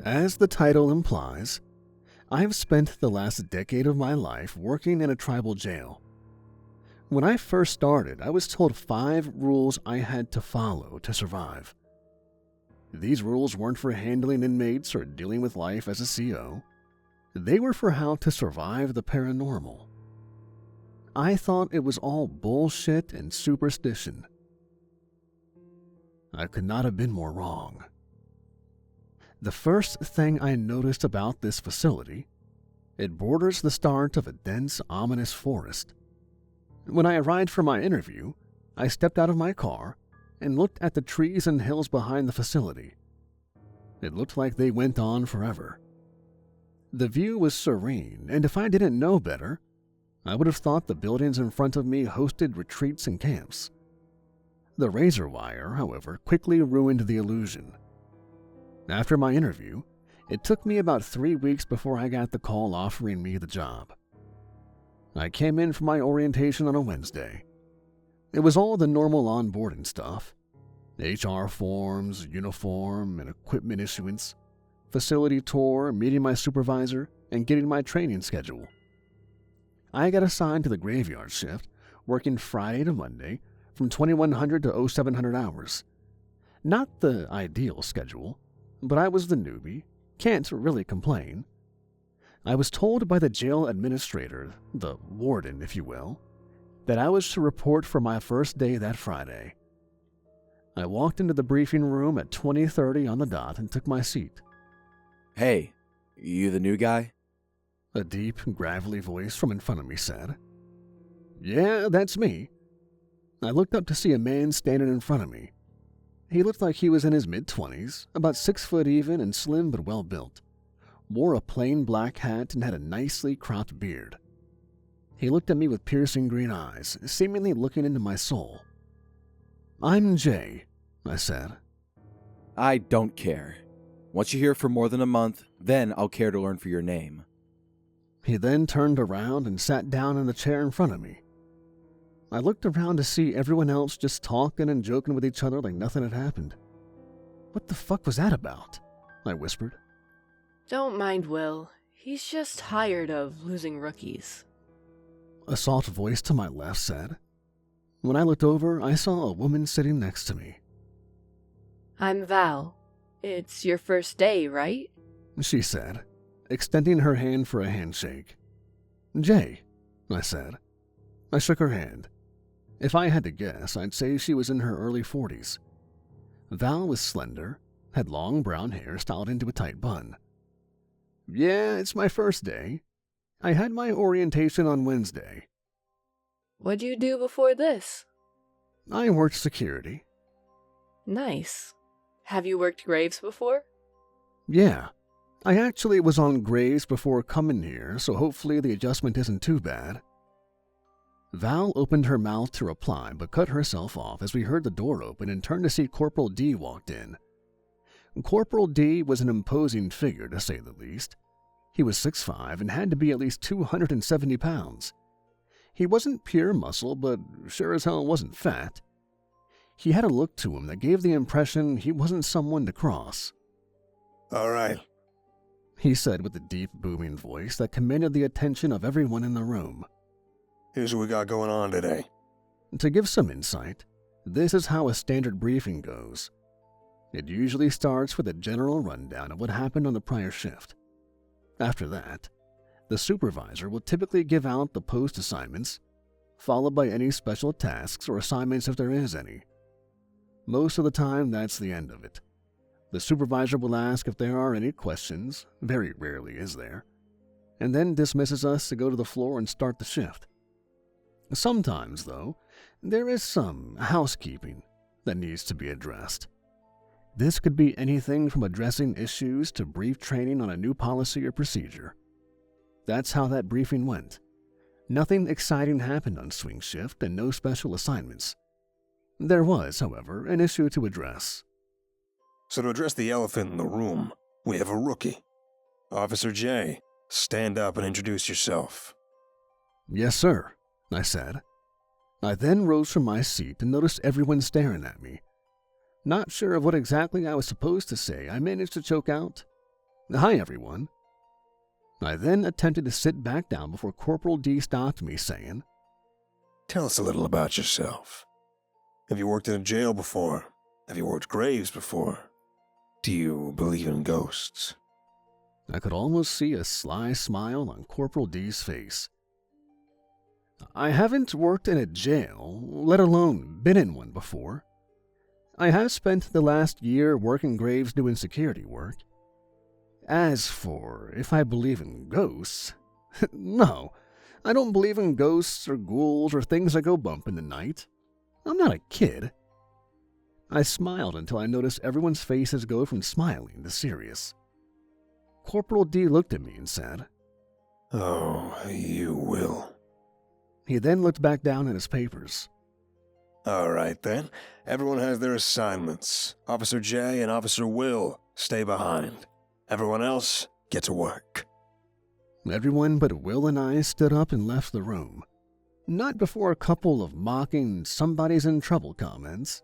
As the title implies, I have spent the last decade of my life working in a tribal jail. When I first started, I was told 5 rules I had to follow to survive. These rules weren't for handling inmates or dealing with life as a CO. They were for how to survive the paranormal. I thought it was all bullshit and superstition. I could not have been more wrong. The first thing I noticed about this facility, it borders the start of a dense, ominous forest. When I arrived for my interview, I stepped out of my car and looked at the trees and hills behind the facility. It looked like they went on forever. The view was serene, and if I didn't know better, I would have thought the buildings in front of me hosted retreats and camps. The razor wire, however, quickly ruined the illusion. After my interview, it took me about 3 weeks before I got the call offering me the job. I came in for my orientation on a Wednesday. It was all the normal onboarding stuff: HR forms, uniform, and equipment issuance, facility tour, meeting my supervisor, and getting my training schedule. I got assigned to the graveyard shift, working Friday to Monday from 2100 to 0700 hours. Not the ideal schedule, but I was the newbie, can't really complain. I was told by the jail administrator, the warden if you will, that I was to report for my first day that Friday. I walked into the briefing room at 20:30 on the dot and took my seat. "Hey, you the new guy?" A deep, gravelly voice from in front of me said. "Yeah, that's me." I looked up to see a man standing in front of me. He looked like he was in his mid-20s, about 6 foot even and slim but well built, wore a plain black hat and had a nicely cropped beard. He looked at me with piercing green eyes, seemingly looking into my soul. "I'm Jay," I said. "I don't care. Once you're here for more than a month, then I'll care to learn for your name." He then turned around and sat down in the chair in front of me. I looked around to see everyone else just talking and joking with each other like nothing had happened. "What the fuck was that about?" I whispered. Don't mind Will. He's just tired of losing rookies. A soft voice to my left said. When I looked over, I saw a woman sitting next to me. I'm Val. It's your first day, right? She said, extending her hand for a handshake. "Jay," I said. I shook her hand. If I had to guess, I'd say she was in her early 40s. Val was slender, had long brown hair styled into a tight bun. "Yeah, it's my first day. I had my orientation on Wednesday." What'd you do before this? "I worked security." Nice. Have you worked graves before? "Yeah. I actually was on graves before coming here, so hopefully the adjustment isn't too bad." Val opened her mouth to reply but cut herself off as we heard the door open and turned to see Corporal D walked in. Corporal D was an imposing figure, to say the least. He was 6'5" and had to be at least 270 pounds. He wasn't pure muscle, but sure as hell wasn't fat. He had a look to him that gave the impression he wasn't someone to cross. "All right," he said with a deep, booming voice that commanded the attention of everyone in the room. "Here's what we got going on today." To give some insight, this is how a standard briefing goes. It usually starts with a general rundown of what happened on the prior shift. After that, the supervisor will typically give out the post assignments, followed by any special tasks or assignments if there is any. Most of the time, that's the end of it. The supervisor will ask if there are any questions, very rarely is there, and then dismisses us to go to the floor and start the shift. Sometimes, though, there is some housekeeping that needs to be addressed. This could be anything from addressing issues to brief training on a new policy or procedure. That's how that briefing went. Nothing exciting happened on swing shift and no special assignments. There was, however, an issue to address. "So to address the elephant in the room, we have a rookie. Officer J, stand up and introduce yourself." "Yes, sir," I said. I then rose from my seat and noticed everyone staring at me. Not sure of what exactly I was supposed to say, I managed to choke out, "Hi, everyone." I then attempted to sit back down before Corporal D stopped me, saying, Tell us a little about yourself. Have you worked in a jail before? Have you worked graves before? Do you believe in ghosts? I could almost see a sly smile on Corporal D's face. "I haven't worked in a jail, let alone been in one before. I have spent the last year working graves doing security work. As for if I believe in ghosts, no, I don't believe in ghosts or ghouls or things that go bump in the night. I'm not a kid." I smiled until I noticed everyone's faces go from smiling to serious. Corporal D looked at me and said, Oh, you will. He then looked back down at his papers. All right, then. Everyone has their assignments. Officer J and Officer Will, stay behind. Everyone else, get to work. Everyone but Will and I stood up and left the room. Not before a couple of mocking "somebody's in trouble" comments.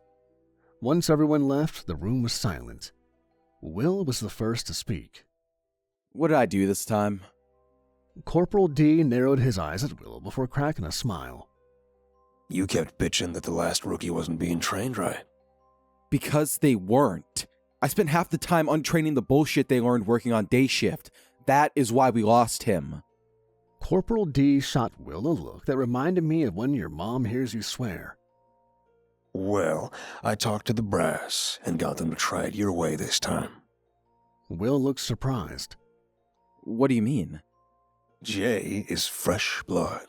Once everyone left, the room was silent. Will was the first to speak. What did I do this time? Corporal D narrowed his eyes at Will before cracking a smile. You kept bitching that the last rookie wasn't being trained right. Because they weren't. I spent half the time untraining the bullshit they learned working on day shift. That is why we lost him. Corporal D shot Will a look that reminded me of when your mom hears you swear. Well, I talked to the brass and got them to try it your way this time. Will looked surprised. What do you mean? Jay is fresh blood.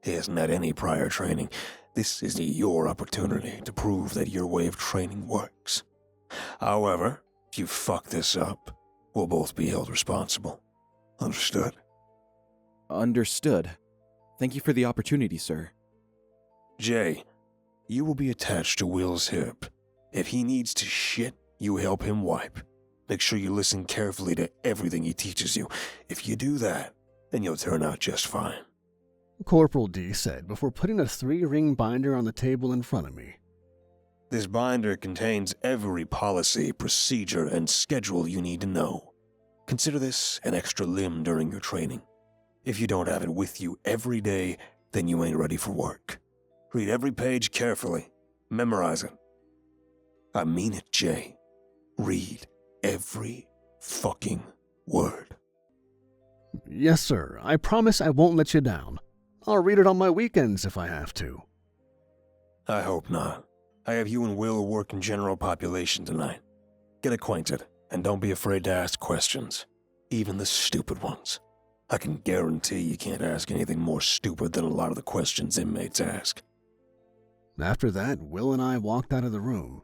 He hasn't had any prior training. This is your opportunity to prove that your way of training works. However, if you fuck this up, we'll both be held responsible. Understood? Understood. Thank you for the opportunity, sir. Jay, you will be attached to Will's hip. If he needs to shit, you help him wipe. Make sure you listen carefully to everything he teaches you. If you do that, then you'll turn out just fine. Corporal D said before putting a 3-ring binder on the table in front of me. This binder contains every policy, procedure, and schedule you need to know. Consider this an extra limb during your training. If you don't have it with you every day, then you ain't ready for work. Read every page carefully. Memorize it. I mean it, Jay. Read every fucking word. Yes, sir. I promise I won't let you down. I'll read it on my weekends if I have to. I hope not. I have you and Will work in general population tonight. Get acquainted, and don't be afraid to ask questions. Even the stupid ones. I can guarantee you can't ask anything more stupid than a lot of the questions inmates ask. After that, Will and I walked out of the room.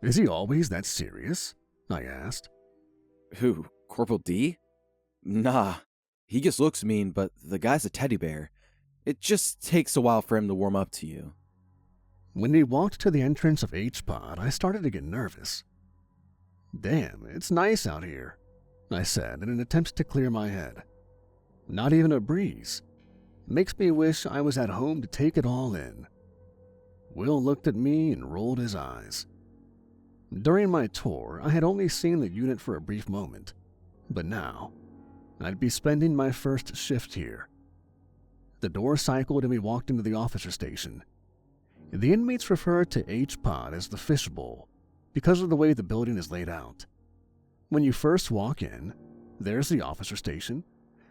Is he always that serious? I asked. Who? Corporal D? Nah. He just looks mean, but the guy's a teddy bear. It just takes a while for him to warm up to you. When we walked to the entrance of H-Pod, I started to get nervous. Damn, it's nice out here, I said in an attempt to clear my head. Not even a breeze. Makes me wish I was at home to take it all in. Will looked at me and rolled his eyes. During my tour, I had only seen the unit for a brief moment, but now I'd be spending my first shift here. The door cycled and we walked into the officer station. The inmates refer to H-Pod as the fishbowl because of the way the building is laid out. When you first walk in, there's the officer station,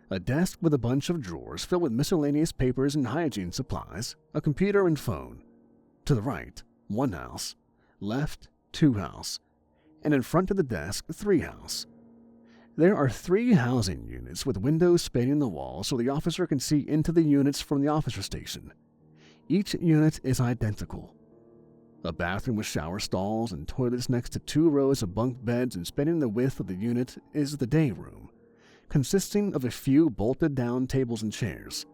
a desk with a bunch of drawers filled with miscellaneous papers and hygiene supplies, a computer and phone. To the right, 1 house, left, 2 house, and in front of the desk, 3 house. There are 3 housing units with windows spanning the wall so the officer can see into the units from the officer station. Each unit is identical. A bathroom with shower stalls and toilets next to 2 rows of bunk beds and spanning the width of the unit is the day room, consisting of a few bolted-down tables and chairs.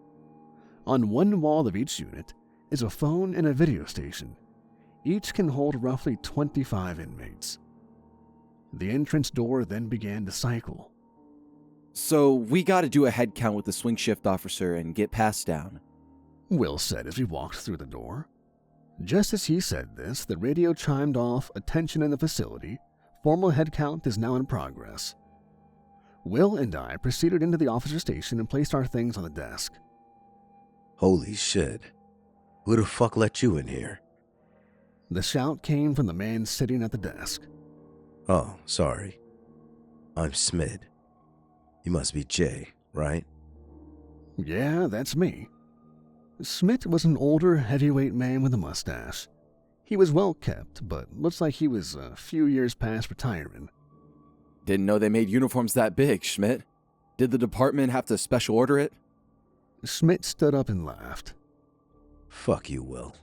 On one wall of each unit is a phone and a video station. Each can hold roughly 25 inmates. The entrance door then began to cycle. So we gotta do a head count with the swing shift officer and get passed down, Will said as we walked through the door. Just as he said this, the radio chimed off, "Attention in the facility. Formal head count is now in progress." Will and I proceeded into the officer station and placed our things on the desk. Holy shit. Who the fuck let you in here? The shout came from the man sitting at the desk. Oh, sorry. I'm Smid. You must be Jay, right? Yeah, that's me. Smith was an older, heavyweight man with a mustache. He was well kept, but looks like he was a few years past retirement. Didn't know they made uniforms that big, Schmidt. Did the department have to special order it? Smith stood up and laughed. Fuck you, Will.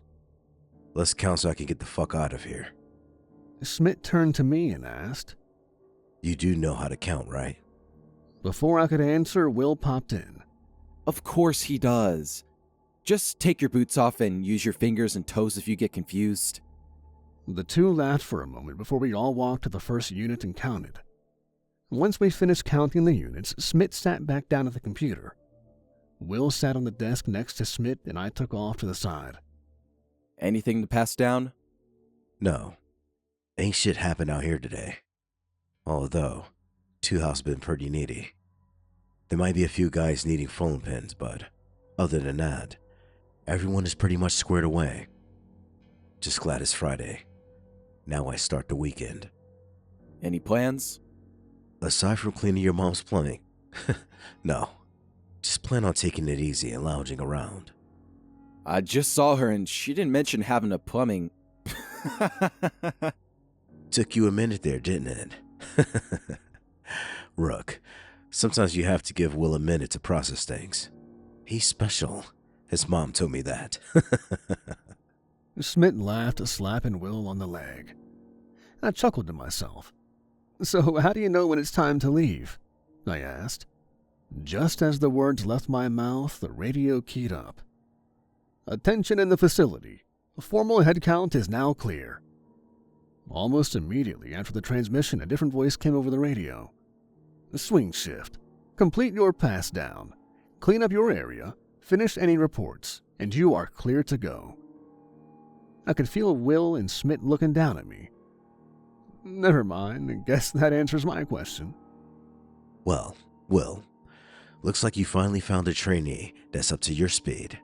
Let's count so I can get the fuck out of here. Smith turned to me and asked, You do know how to count, right? Before I could answer, Will popped in. Of course he does. Just take your boots off and use your fingers and toes if you get confused. The two laughed for a moment before we all walked to the first unit and counted. Once we finished counting the units, Smith sat back down at the computer. Will sat on the desk next to Smith and I took off to the side. Anything to pass down? No. Ain't shit happened out here today. Although, Two House been pretty needy. There might be a few guys needing phone pins, but other than that, everyone is pretty much squared away. Just glad it's Friday. Now I start the weekend. Any plans? Aside from cleaning your mom's plumbing, no. Just plan on taking it easy and lounging around. I just saw her and she didn't mention having a plumbing. Took you a minute there, didn't it? Rook, sometimes you have to give Will a minute to process things. He's special. His mom told me that. Smith laughed, slapping Will on the leg. I chuckled to myself. So how do you know when it's time to leave? I asked. Just as the words left my mouth, the radio keyed up. Attention in the facility. A formal head count is now clear. Almost immediately after the transmission, a different voice came over the radio. Swing shift. Complete your pass down. Clean up your area. Finish any reports, and you are clear to go. I could feel Will and Smith looking down at me. Never mind, I guess that answers my question. Well, Will, looks like you finally found a trainee that's up to your speed.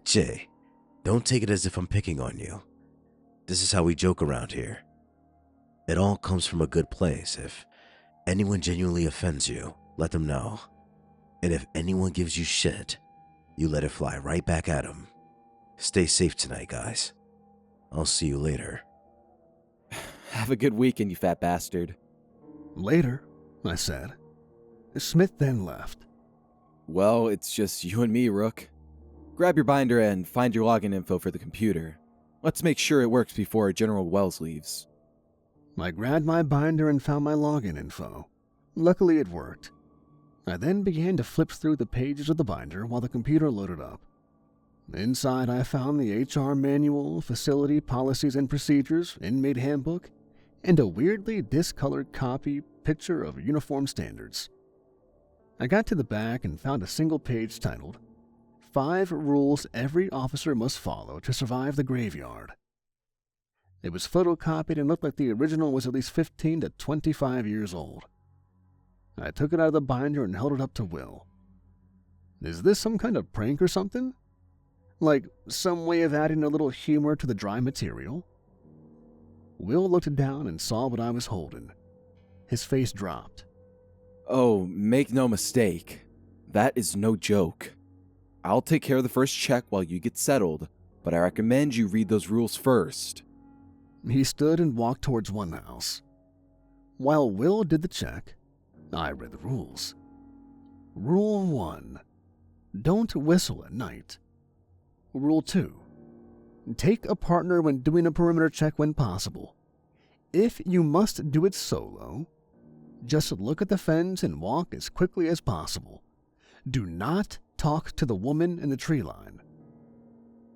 Jay, don't take it as if I'm picking on you. This is how we joke around here. It all comes from a good place. If anyone genuinely offends you, let them know. And if anyone gives you shit, you let it fly right back at them. Stay safe tonight, guys. I'll see you later. Have a good weekend, you fat bastard. Later, I said. Smith then left. Well, it's just you and me, Rook. Grab your binder and find your login info for the computer. Let's make sure it works before General Wells leaves. I grabbed my binder and found my login info. Luckily, it worked. I then began to flip through the pages of the binder while the computer loaded up. Inside, I found the HR manual, facility policies and procedures, inmate handbook, and a weirdly discolored copy picture of uniform standards. I got to the back and found a single page titled, 5 Rules Every Officer Must Follow to Survive the Graveyard. It was photocopied and looked like the original was at least 15 to 25 years old. I took it out of the binder and held it up to Will. Is this some kind of prank or something? Like some way of adding a little humor to the dry material? Will looked down and saw what I was holding. His face dropped. Oh, make no mistake. That is no joke. I'll take care of the first check while you get settled, but I recommend you read those rules first. He stood and walked towards one house. While Will did the check, I read the rules. Rule 1. Don't whistle at night. Rule 2. Take a partner when doing a perimeter check when possible. If you must do it solo, just look at the fence and walk as quickly as possible. Do not talk to the woman in the tree line.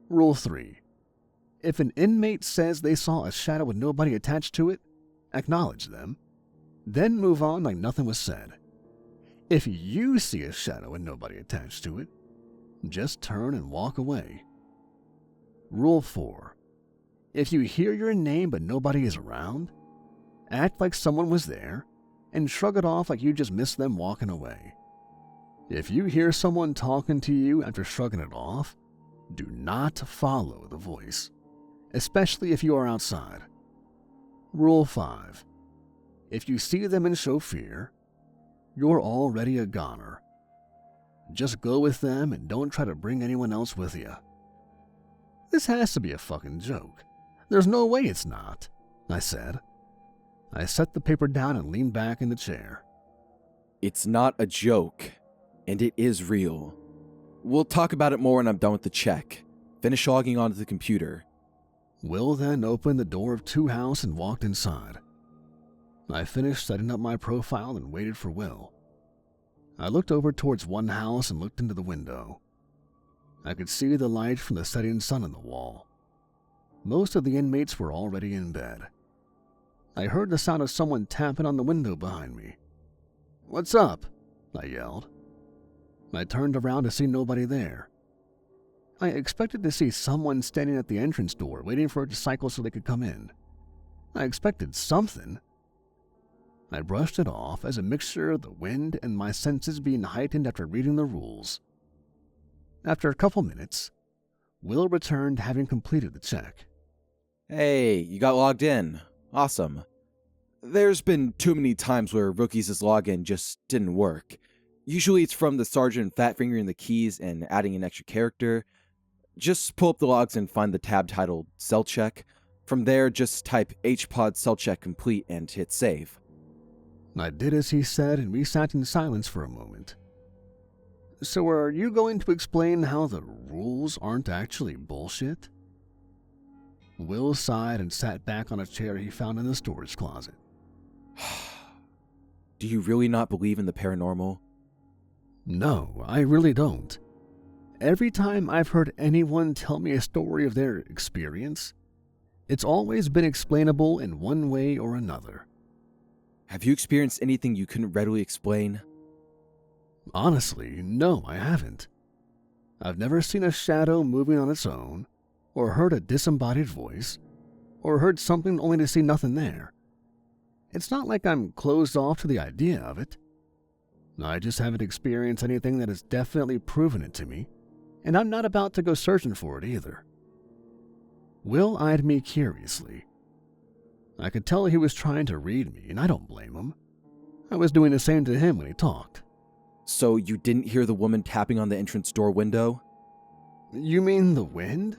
Rule 3. If an inmate says they saw a shadow with nobody attached to it, acknowledge them. Then move on like nothing was said. If you see a shadow and nobody attached to it, just turn and walk away. Rule 4. If you hear your name but nobody is around, act like someone was there, and shrug it off like you just missed them walking away. If you hear someone talking to you after shrugging it off, do not follow the voice, especially if you are outside. Rule 5. If you see them and show fear, you're already a goner. Just go with them and don't try to bring anyone else with you. This has to be a fucking joke. There's no way it's not, I said. I set the paper down and leaned back in the chair. It's not a joke, and it is real. We'll talk about it more when I'm done with the check. Finish logging onto the computer. Will then opened the door of 2 house and walked inside. I finished setting up my profile and waited for Will. I looked over towards 1 house and looked into the window. I could see the light from the setting sun on the wall. Most of the inmates were already in bed. I heard the sound of someone tapping on the window behind me. "What's up?" I yelled. I turned around to see nobody there. I expected to see someone standing at the entrance door waiting for it to cycle so they could come in. I expected something. I brushed it off as a mixture of the wind and my senses being heightened after reading the rules. After a couple minutes, Will returned having completed the check. Hey, you got logged in. Awesome. There's been too many times where rookies' login just didn't work. Usually it's from the sergeant fat fingering the keys and adding an extra character. Just pull up the logs and find the tab titled Cell Check. From there, just type HPod Cell Check Complete and hit save. I did as he said, and we sat in silence for a moment. So are you going to explain how the rules aren't actually bullshit? Will sighed and sat back on a chair he found in the storage closet. Do you really not believe in the paranormal? No, I really don't. Every time I've heard anyone tell me a story of their experience, it's always been explainable in one way or another. Have you experienced anything you couldn't readily explain? Honestly, no, I haven't. I've never seen a shadow moving on its own, or heard a disembodied voice, or heard something only to see nothing there. It's not like I'm closed off to the idea of it. I just haven't experienced anything that has definitely proven it to me, and I'm not about to go searching for it either. Will eyed me curiously. I could tell he was trying to read me, and I don't blame him. I was doing the same to him when he talked. So you didn't hear the woman tapping on the entrance door window? You mean the wind?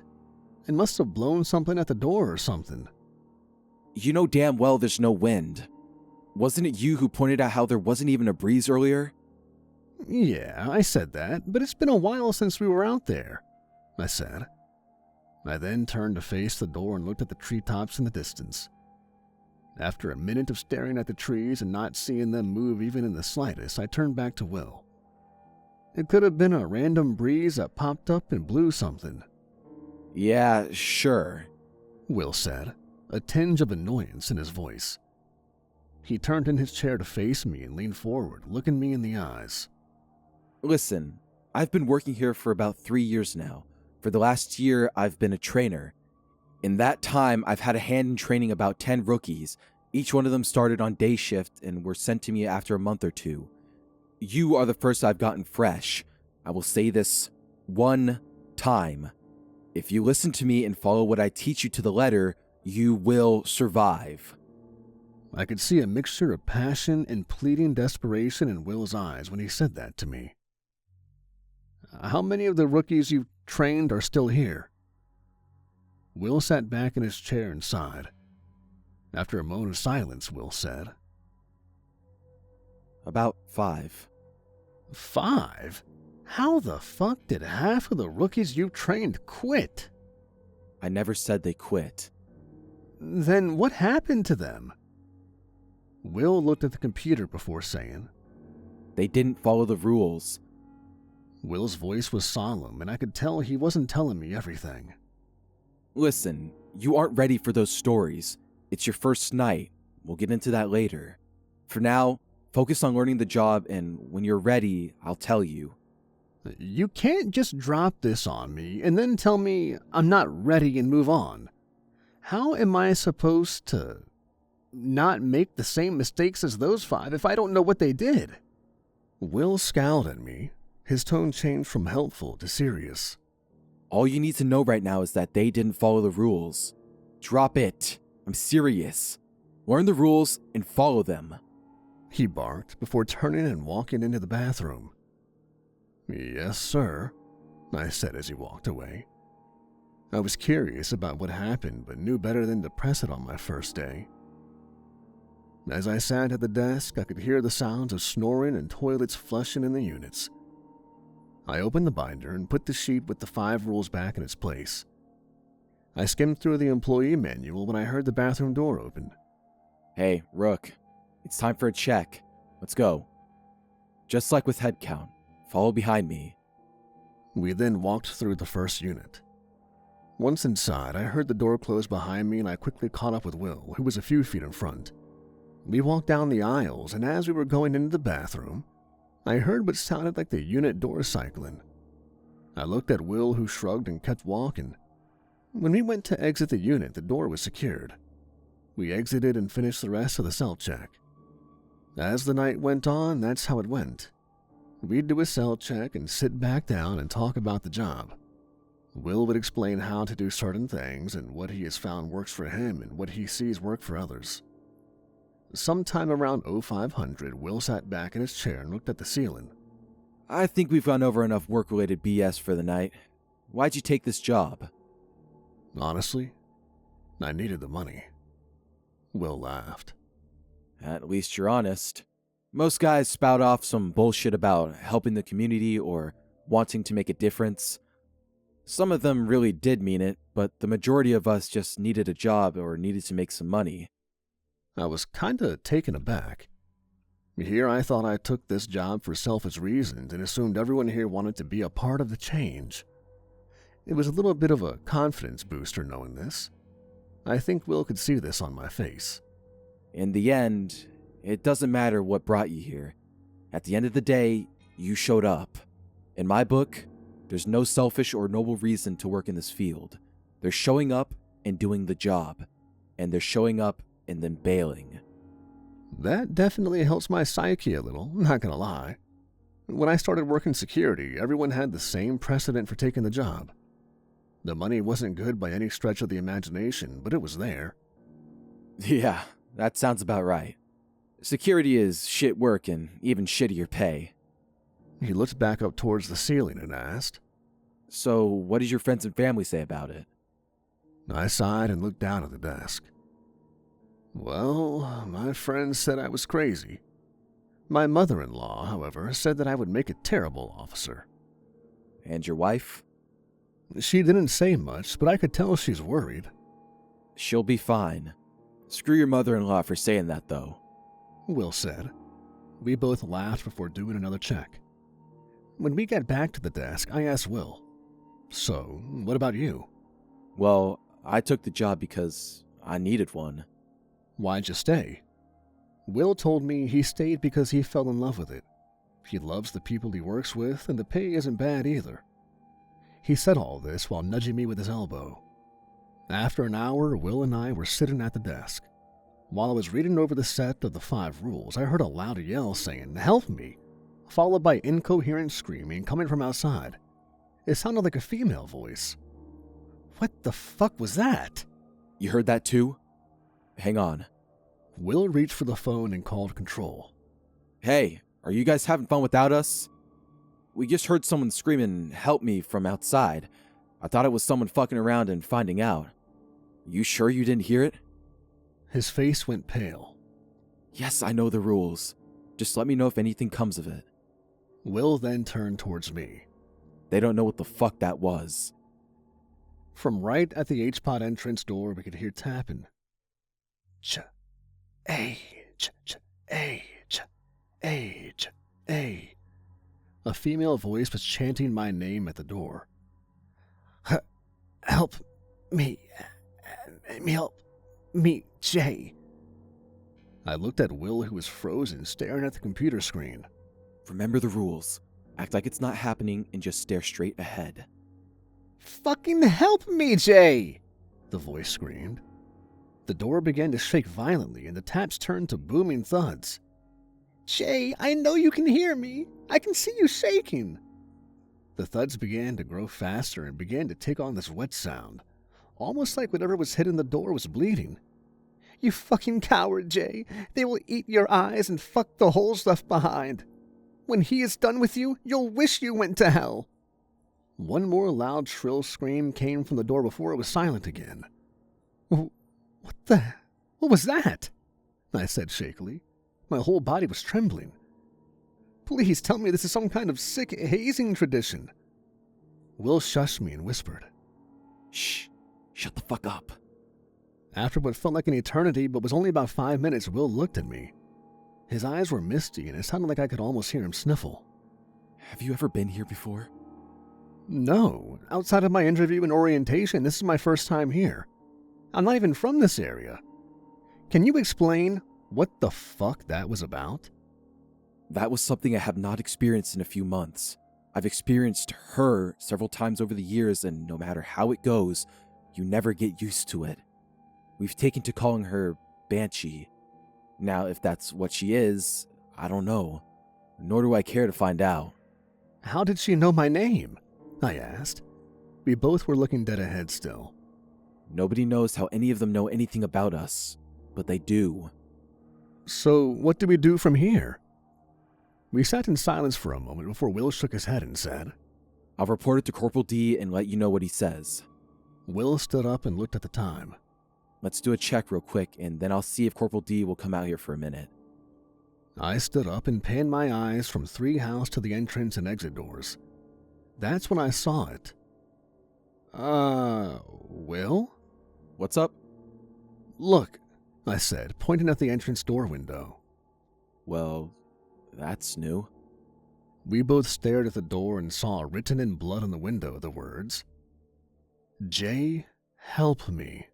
It must have blown something at the door or something. You know damn well there's no wind. Wasn't it you who pointed out how there wasn't even a breeze earlier? Yeah, I said that, but it's been a while since we were out there, I said. I then turned to face the door and looked at the treetops in the distance. After a minute of staring at the trees and not seeing them move even in the slightest, I turned back to Will. It could have been a random breeze that popped up and blew something. Yeah, sure, Will said, a tinge of annoyance in his voice. He turned in his chair to face me and leaned forward, looking me in the eyes. Listen, I've been working here for about 3 years now. For the last year, I've been a trainer. In that time, I've had a hand in training about 10 rookies. Each one of them started on day shift and were sent to me after a month or two. You are the first I've gotten fresh. I will say this one time. If you listen to me and follow what I teach you to the letter, you will survive. I could see a mixture of passion and pleading desperation in Will's eyes when he said that to me. How many of the rookies you've trained are still here? Will sat back in his chair and sighed. After a moment of silence, Will said, About 5. 5? How the fuck did half of the rookies you trained quit? I never said they quit. Then what happened to them? Will looked at the computer before saying, They didn't follow the rules. Will's voice was solemn, and I could tell he wasn't telling me everything. Listen, you aren't ready for those stories. It's your first night. We'll get into that later. For now, focus on learning the job, and when you're ready, I'll tell you. You can't just drop this on me and then tell me I'm not ready and move on. How am I supposed to... not make the same mistakes as those 5 if I don't know what they did? Will scowled at me. His tone changed from helpful to serious. All you need to know right now is that they didn't follow the rules. Drop it. I'm serious. Learn the rules and follow them. He barked before turning and walking into the bathroom. Yes, sir, I said as he walked away. I was curious about what happened, but knew better than to press it on my first day. As I sat at the desk, I could hear the sounds of snoring and toilets flushing in the units. I opened the binder and put the sheet with the 5 rules back in its place. I skimmed through the employee manual when I heard the bathroom door open. Hey, Rook, it's time for a check. Let's go. Just like with head count, follow behind me. We then walked through the first unit. Once inside, I heard the door close behind me and I quickly caught up with Will, who was a few feet in front. We walked down the aisles, and as we were going into the bathroom, I heard what sounded like the unit door cycling. I looked at Will, who shrugged and kept walking. When we went to exit the unit, the door was secured. We exited and finished the rest of the cell check. As the night went on, that's how it went. We'd do a cell check and sit back down and talk about the job. Will would explain how to do certain things and what he has found works for him and what he sees work for others. Sometime around 0500, Will sat back in his chair and looked at the ceiling. I think we've gone over enough work-related BS for the night. Why'd you take this job? Honestly, I needed the money. Will laughed. At least you're honest. Most guys spout off some bullshit about helping the community or wanting to make a difference. Some of them really did mean it, but the majority of us just needed a job or needed to make some money. I was kinda taken aback. Here I thought I took this job for selfish reasons and assumed everyone here wanted to be a part of the change. It was a little bit of a confidence booster knowing this. I think Will could see this on my face. In the end, it doesn't matter what brought you here. At the end of the day, you showed up. In my book, there's no selfish or noble reason to work in this field. They're showing up and doing the job. And they're showing up and then bailing. That definitely helps my psyche a little, not gonna lie. When I started working security, everyone had the same precedent for taking the job. The money wasn't good by any stretch of the imagination, but it was there. Yeah, that sounds about right. Security is shit work and even shittier pay. He looked back up towards the ceiling and asked, So, what did your friends and family say about it? I sighed and looked down at the desk. Well, my friends said I was crazy. My mother-in-law, however, said that I would make a terrible officer. And your wife? She didn't say much, but I could tell she's worried. She'll be fine. Screw your mother-in-law for saying that, though. Will said. We both laughed before doing another check. When we got back to the desk, I asked Will, So, what about you? Well, I took the job because I needed one. Why'd you stay? Will told me he stayed because he fell in love with it. He loves the people he works with, and the pay isn't bad either. He said all this while nudging me with his elbow. After an hour, Will and I were sitting at the desk. While I was reading over the set of the 5 rules, I heard a loud yell saying, "Help me," followed by incoherent screaming coming from outside. It sounded like a female voice. What the fuck was that? You heard that too? Hang on. Will reached for the phone and called control. Hey, are you guys having fun without us? We just heard someone screaming, "Help me," from outside. I thought it was someone fucking around and finding out. You sure you didn't hear it? His face went pale. Yes, I know the rules. Just let me know if anything comes of it. Will then turned towards me. They don't know what the fuck that was. From right at the H-Pod entrance door, we could hear tapping. A. A female voice was chanting my name at the door. Help me. Help me, Jay. I looked at Will, who was frozen, staring at the computer screen. Remember the rules. Act like it's not happening and just stare straight ahead. Fucking help me, Jay! The voice screamed. The door began to shake violently and the taps turned to booming thuds. "Jay, I know you can hear me. I can see you shaking." The thuds began to grow faster and began to take on this wet sound, almost like whatever was hitting the door was bleeding. "You fucking coward, Jay. They will eat your eyes and fuck the holes left behind. When he is done with you, you'll wish you went to hell." One more loud, shrill scream came from the door before it was silent again. What was that?" I said shakily. My whole body was trembling. "Please tell me this is some kind of sick hazing tradition." Will shushed me and whispered, Shh, shut the fuck up. After what felt like an eternity but was only about 5 minutes, Will looked at me. His eyes were misty and it sounded like I could almost hear him sniffle. Have you ever been here before? "No. Outside of my interview and orientation, this is my first time here. I'm not even from this area. Can you explain what the fuck that was about?" That was something I have not experienced in a few months. I've experienced her several times over the years, and no matter how it goes, you never get used to it. We've taken to calling her Banshee. Now, if that's what she is, I don't know. Nor do I care to find out. "How did she know my name?" I asked. We both were looking dead ahead still. Nobody knows how any of them know anything about us, but they do. "So what do we do from here?" We sat in silence for a moment before Will shook his head and said, I'll report it to Corporal D and let you know what he says. Will stood up and looked at the time. Let's do a check real quick, and then I'll see if Corporal D will come out here for a minute. I stood up and panned my eyes from 3 house to the entrance and exit doors. That's when I saw it. Will? What's up? "Look," I said, pointing at the entrance door window. Well, that's new. We both stared at the door and saw written in blood on the window the words, "Jay, help me."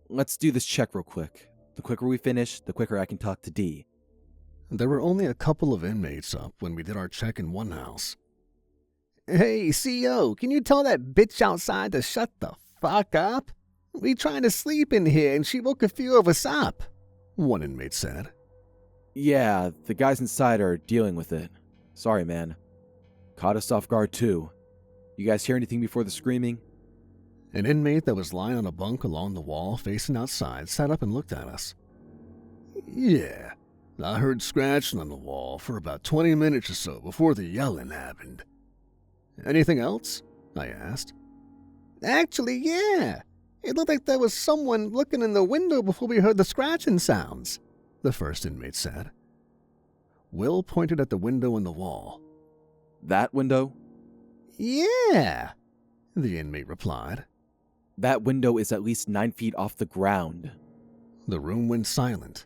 Let's do this check real quick. The quicker we finish, the quicker I can talk to D. There were only a couple of inmates up when we did our check in one house. "Hey, CO, can you tell that bitch outside to shut the fuck up? We trying to sleep in here and she woke a few of us up," one inmate said. Yeah, the guys inside are dealing with it. Sorry, man. Caught us off guard, too. You guys hear anything before the screaming? An inmate that was lying on a bunk along the wall facing outside sat up and looked at us. "Yeah, I heard scratching on the wall for about 20 minutes or so before the yelling happened." "Anything else?" I asked. "Actually, yeah. It looked like there was someone looking in the window before we heard the scratching sounds," the first inmate said. Will pointed at the window in the wall. That window? "Yeah," the inmate replied. That window is at least 9 feet off the ground. The room went silent.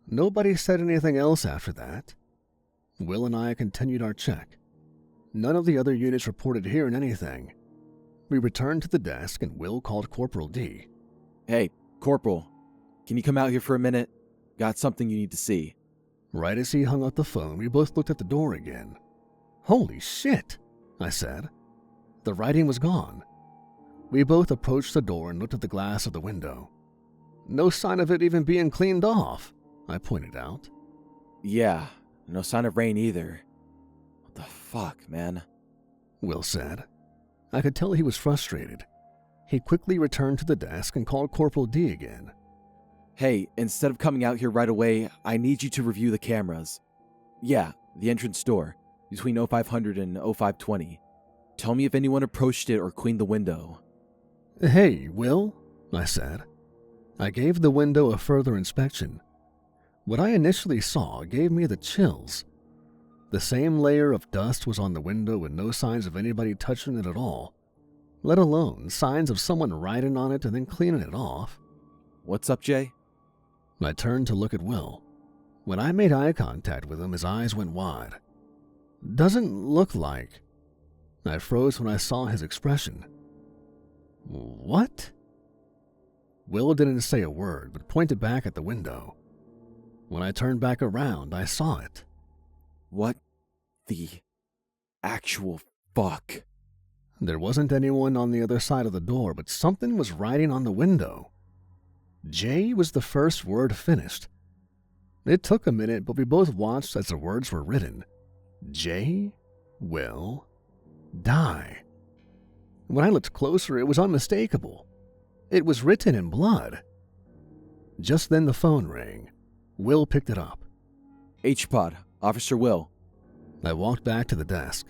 Nobody said anything else after that. Will and I continued our check. None of the other units reported hearing anything. We returned to the desk and Will called Corporal D. Hey, Corporal, can you come out here for a minute? Got something you need to see. Right as he hung up the phone, we both looked at the door again. "Holy shit," I said. The writing was gone. We both approached the door and looked at the glass of the window. "No sign of it even being cleaned off," I pointed out. Yeah, no sign of rain either. What the fuck, man? Will said. I could tell he was frustrated. He quickly returned to the desk and called Corporal D again. Hey, instead of coming out here right away, I need you to review the cameras. Yeah, the entrance door, between 0500 and 0520. Tell me if anyone approached it or cleaned the window. "Hey, Will," I said. I gave the window a further inspection. What I initially saw gave me the chills. The same layer of dust was on the window with no signs of anybody touching it at all, let alone signs of someone writing on it and then cleaning it off. What's up, Jay? I turned to look at Will. When I made eye contact with him, his eyes went wide. "Doesn't look like..." I froze when I saw his expression. "What?" Will didn't say a word, but pointed back at the window. When I turned back around, I saw it. What the actual fuck? There wasn't anyone on the other side of the door, but something was writing on the window. J was the first word finished. It took a minute, but we both watched as the words were written. J will die. When I looked closer, it was unmistakable. It was written in blood. Just then the phone rang. Will picked it up. H-Pod, Officer Will. I walked back to the desk.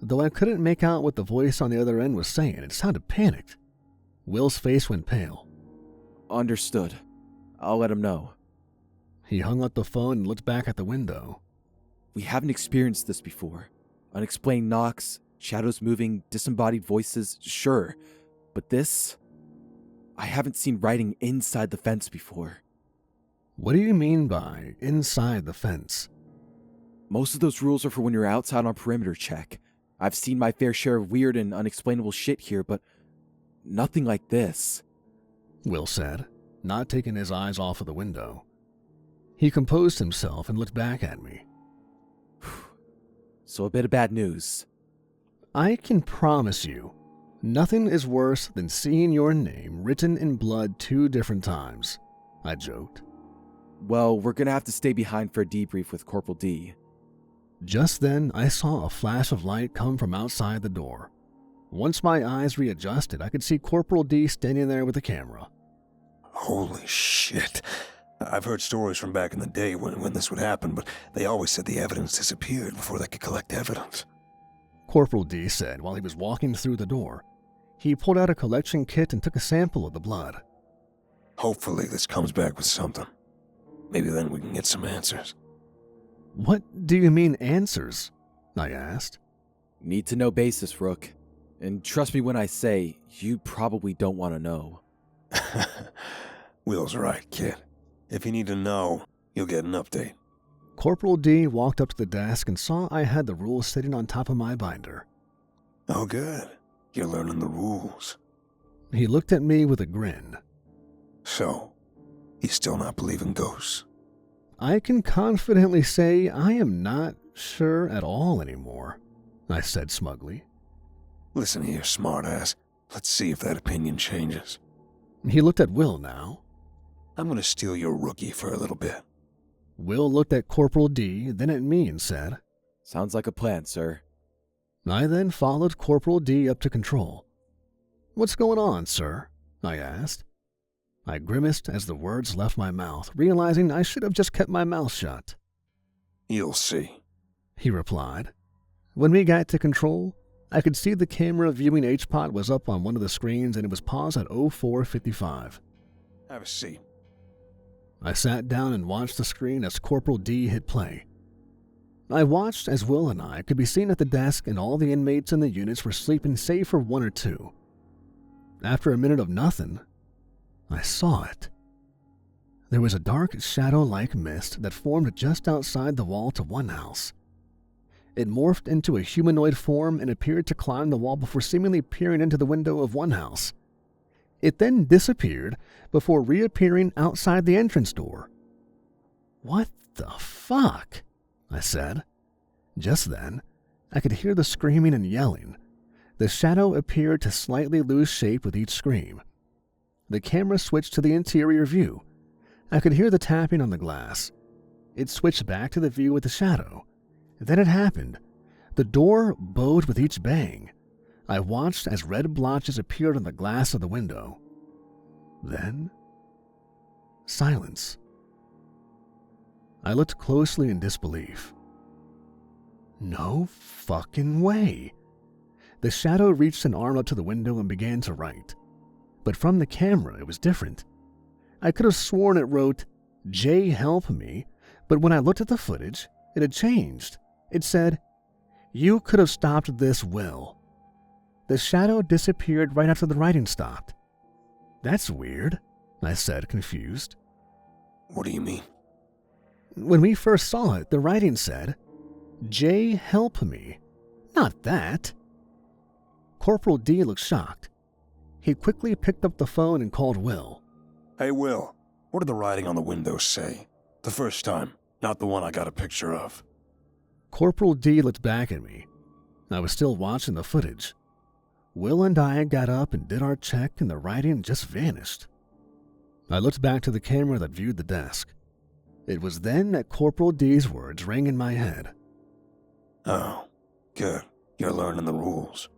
Though I couldn't make out what the voice on the other end was saying, it sounded panicked. Will's face went pale. Understood. I'll let him know. He hung up the phone and looked back at the window. We haven't experienced this before. Unexplained knocks, shadows moving, disembodied voices, sure. But this? I haven't seen writing inside the fence before. What do you mean by inside the fence? Most of those rules are for when you're outside on perimeter check. I've seen my fair share of weird and unexplainable shit here, but nothing like this. Will said, not taking his eyes off of the window. He composed himself and looked back at me. So a bit of bad news. I can promise you, nothing is worse than seeing your name written in blood 2 different times, I joked. Well, we're gonna have to stay behind for a debrief with Corporal D. Just then, I saw a flash of light come from outside the door. Once my eyes readjusted, I could see Corporal D standing there with the camera. Holy shit. I've heard stories from back in the day when this would happen, but they always said the evidence disappeared before they could collect evidence. Corporal D said while he was walking through the door. He pulled out a collection kit and took a sample of the blood. Hopefully this comes back with something. Maybe then we can get some answers. What do you mean answers? I asked. Need to know basis, Rook. And trust me when I say, you probably don't want to know. Will's right, kid. If you need to know, you'll get an update. Corporal D walked up to the desk and saw I had the rules sitting on top of my binder. Oh, good. You're learning the rules. He looked at me with a grin. So, you still not believe in ghosts? I can confidently say I am not sure at all anymore, I said smugly. Listen here, smartass. Let's see if that opinion changes. He looked at Will now. I'm going to steal your rookie for a little bit. Will looked at Corporal D, then at me and said, Sounds like a plan, sir. I then followed Corporal D up to control. What's going on, sir? I asked. I grimaced as the words left my mouth, realizing I should have just kept my mouth shut. You'll see, he replied. When we got to control, I could see the camera viewing H-Pod was up on one of the screens and it was paused at 04:55. Have a seat. I sat down and watched the screen as Corporal D hit play. I watched as Will and I could be seen at the desk and all the inmates in the units were sleeping save for 1 or 2. After a minute of nothing, I saw it. There was a dark shadow-like mist that formed just outside the wall to one house. It morphed into a humanoid form and appeared to climb the wall before seemingly peering into the window of one house. It then disappeared before reappearing outside the entrance door. What the fuck? I said. Just then, I could hear the screaming and yelling. The shadow appeared to slightly lose shape with each scream. The camera switched to the interior view. I could hear the tapping on the glass. It switched back to the view with the shadow. Then it happened. The door bowed with each bang. I watched as red blotches appeared on the glass of the window. Then, silence. I looked closely in disbelief. No fucking way. The shadow reached an arm up to the window and began to write. But from the camera, it was different. I could have sworn it wrote, "Jay, help me," but when I looked at the footage, it had changed. It said, "You could have stopped this, Will." The shadow disappeared right after the writing stopped. That's weird, I said, confused. What do you mean? When we first saw it, the writing said, "Jay, help me." Not that. Corporal D looked shocked. He quickly picked up the phone and called Will. Hey, Will, what did the writing on the window say? The first time, not the one I got a picture of. Corporal D looked back at me. I was still watching the footage. Will and I got up and did our check and the writing just vanished. I looked back to the camera that viewed the desk. It was then that Corporal D's words rang in my head. Oh, good. You're learning the rules.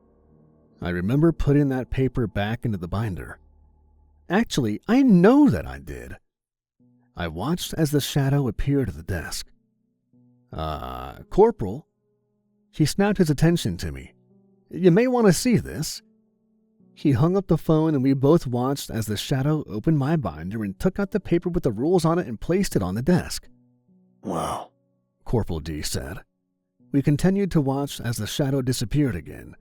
I remember putting that paper back into the binder. Actually, I know that I did. I watched as the shadow appeared at the desk. Corporal? He snapped his attention to me. You may want to see this. He hung up the phone and we both watched as the shadow opened my binder and took out the paper with the rules on it and placed it on the desk. Wow, Corporal D said. We continued to watch as the shadow disappeared again.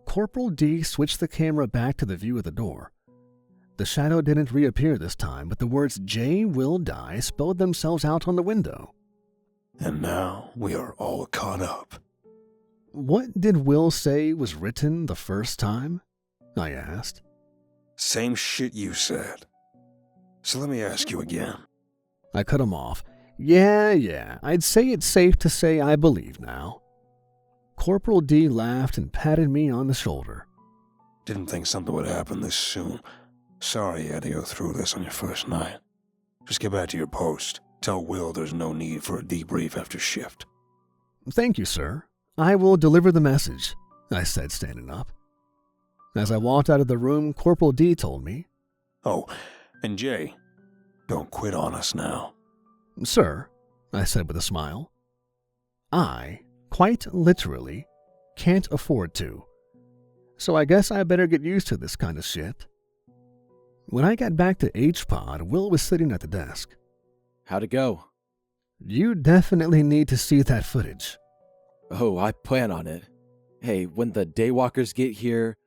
Corporal D switched the camera back to the view of the door. The shadow didn't reappear this time, but the words "Jay will die" spelled themselves out on the window. And now we are all caught up. What did Will say was written the first time? I asked. Same shit you said. So let me ask you again. I cut him off. Yeah, I'd say it's safe to say I believe now. Corporal D laughed and patted me on the shoulder. Didn't think something would happen this soon. Sorry you had to go through this on your first night. Just get back to your post. Tell Will there's no need for a debrief after shift. Thank you, sir. I will deliver the message, I said, standing up. As I walked out of the room, Corporal D told me, Oh, and Jay, don't quit on us now. Sir, I said with a smile, I, quite literally, can't afford to. So I guess I better get used to this kind of shit. When I got back to H-Pod, Will was sitting at the desk. How'd it go? You definitely need to see that footage. Oh, I plan on it. Hey, when the daywalkers get here,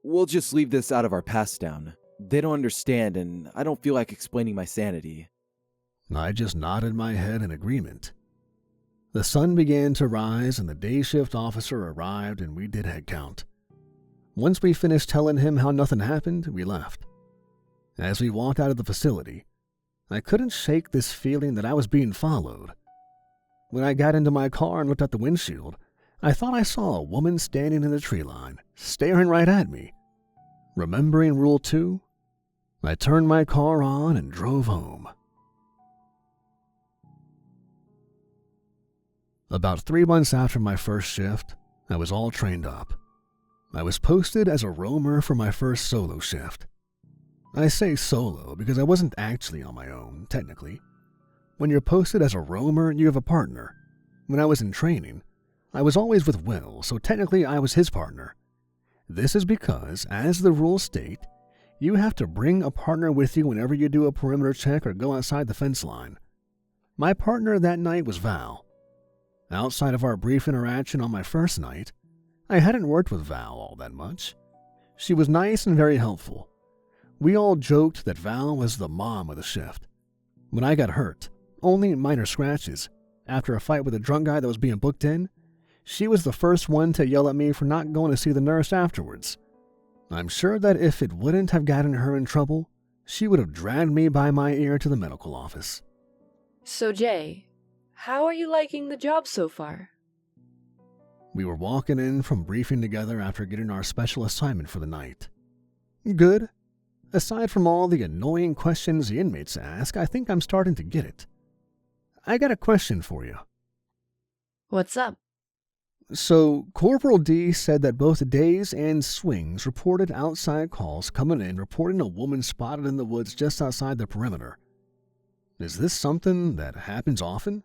we'll just leave this out of our pass down. They don't understand, and I don't feel like explaining my sanity. I just nodded my head in agreement. The sun began to rise and the day shift officer arrived and we did head count. Once we finished telling him how nothing happened, we left. As we walked out of the facility, I couldn't shake this feeling that I was being followed. When I got into my car and looked out the windshield, I thought I saw a woman standing in the tree line, staring right at me. Remembering Rule 2, I turned my car on and drove home. About 3 months after my first shift, I was all trained up. I was posted as a roamer for my first solo shift. I say solo because I wasn't actually on my own, technically. When you're posted as a roamer, you have a partner. When I was in training, I was always with Will, so technically I was his partner. This is because, as the rules state, you have to bring a partner with you whenever you do a perimeter check or go outside the fence line. My partner that night was Val. Outside of our brief interaction on my first night, I hadn't worked with Val all that much. She was nice and very helpful. We all joked that Val was the mom of the shift. When I got hurt, only minor scratches, after a fight with a drunk guy that was being booked in, she was the first one to yell at me for not going to see the nurse afterwards. I'm sure that if it wouldn't have gotten her in trouble, she would have dragged me by my ear to the medical office. So Jay, how are you liking the job so far? We were walking in from briefing together after getting our special assignment for the night. Good. Aside from all the annoying questions the inmates ask, I think I'm starting to get it. I got a question for you. What's up? So, Corporal D said that both Days and Swings reported outside calls coming in reporting a woman spotted in the woods just outside the perimeter. Is this something that happens often?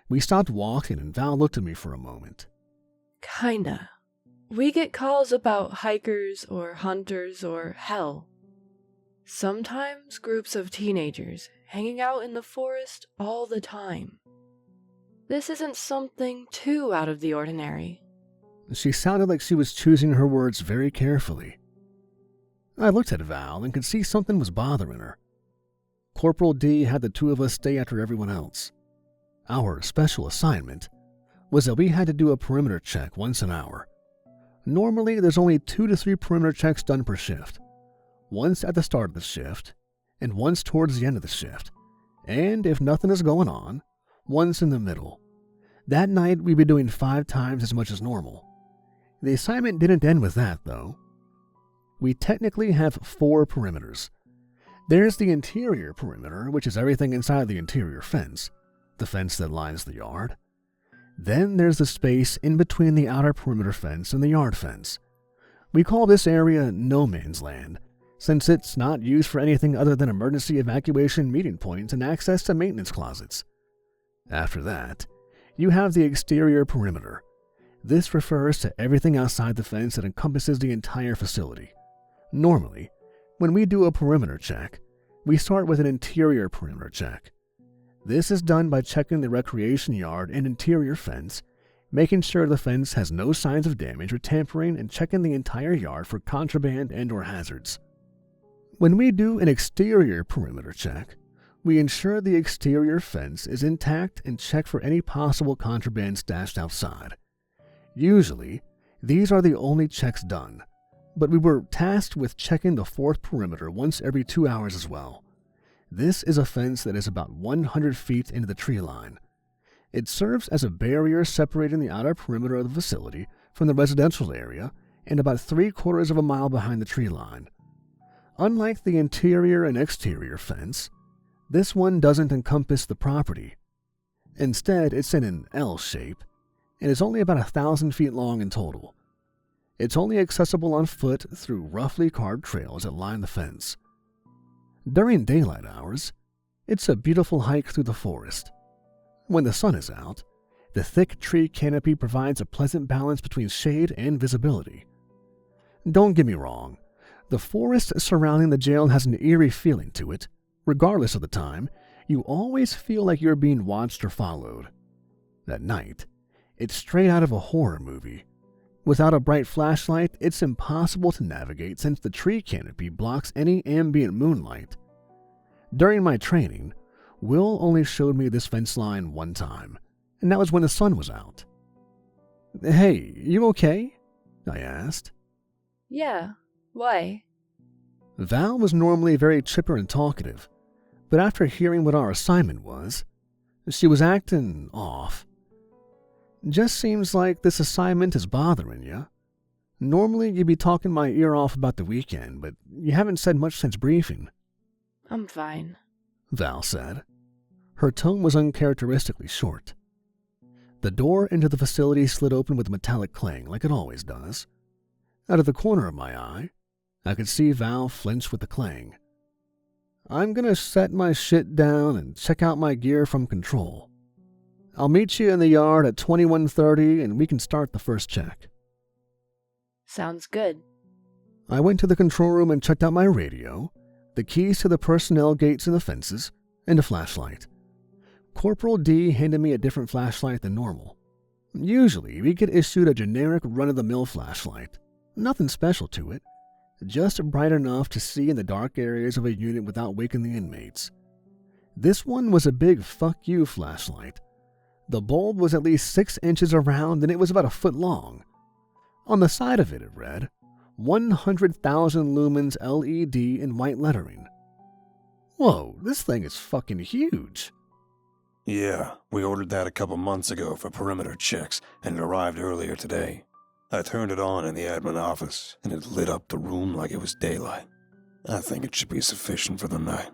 We stopped walking and Val looked at me for a moment. Kinda. We get calls about hikers or hunters or hell. Sometimes groups of teenagers hanging out in the forest all the time. This isn't something too out of the ordinary. She sounded like she was choosing her words very carefully. I looked at Val and could see something was bothering her. Corporal D had the two of us stay after everyone else. Our special assignment was that we had to do a perimeter check once an hour. Normally, there's only 2 to 3 perimeter checks done per shift. Once at the start of the shift, and once towards the end of the shift. And if nothing is going on, once in the middle. That night, we'd be doing 5 times as much as normal. The assignment didn't end with that, though. We technically have 4 perimeters. There's the interior perimeter, which is everything inside the interior fence, the fence that lines the yard. Then there's the space in between the outer perimeter fence and the yard fence. We call this area no man's land, since it's not used for anything other than emergency evacuation meeting points and access to maintenance closets. After that, you have the exterior perimeter. This refers to everything outside the fence that encompasses the entire facility. Normally, when we do a perimeter check, we start with an interior perimeter check. This is done by checking the recreation yard and interior fence, making sure the fence has no signs of damage or tampering, and checking the entire yard for contraband and/or hazards. When we do an exterior perimeter check, we ensure the exterior fence is intact and check for any possible contraband stashed outside. Usually, these are the only checks done, but we were tasked with checking the fourth perimeter once every 2 hours as well. This is a fence that is about 100 feet into the tree line. It serves as a barrier separating the outer perimeter of the facility from the residential area and about 3/4 of a mile behind the tree line. Unlike the interior and exterior fence, this one doesn't encompass the property. Instead, it's in an L shape and is only about 1,000 feet long in total. It's only accessible on foot through roughly carved trails that line the fence. During daylight hours, it's a beautiful hike through the forest. When the sun is out, the thick tree canopy provides a pleasant balance between shade and visibility. Don't get me wrong, the forest surrounding the jail has an eerie feeling to it. Regardless of the time, you always feel like you're being watched or followed. At night, it's straight out of a horror movie. Without a bright flashlight, it's impossible to navigate since the tree canopy blocks any ambient moonlight. During my training, Will only showed me this fence line one time, and that was when the sun was out. "Hey, you okay?" I asked. Yeah, why? Val was normally very chipper and talkative, but after hearing what our assignment was, she was acting off. "Just seems like this assignment is bothering you. Normally you'd be talking my ear off about the weekend, but you haven't said much since briefing." I'm fine, Val said. Her tone was uncharacteristically short. The door into the facility slid open with a metallic clang, like it always does. Out of the corner of my eye, I could see Val flinch with the clang. "I'm gonna set my shit down and check out my gear from control. I'll meet you in the yard at 21:30 and we can start the first check." sounds good. I went to the control room and checked out my radio, the keys to the personnel gates and the fences, and a flashlight. Corporal D handed me a different flashlight than normal. Usually, we get issued a generic run-of-the-mill flashlight. Nothing special to it, just bright enough to see in the dark areas of a unit without waking the inmates. This one was a big fuck you flashlight. The bulb was at least 6 inches around and it was about a foot long. On the side of it read, 100,000 lumens LED in white lettering. Whoa, this thing is fucking huge. Yeah, we ordered that a couple months ago for perimeter checks, and it arrived earlier today. I turned it on in the admin office, and it lit up the room like it was daylight. I think it should be sufficient for the night.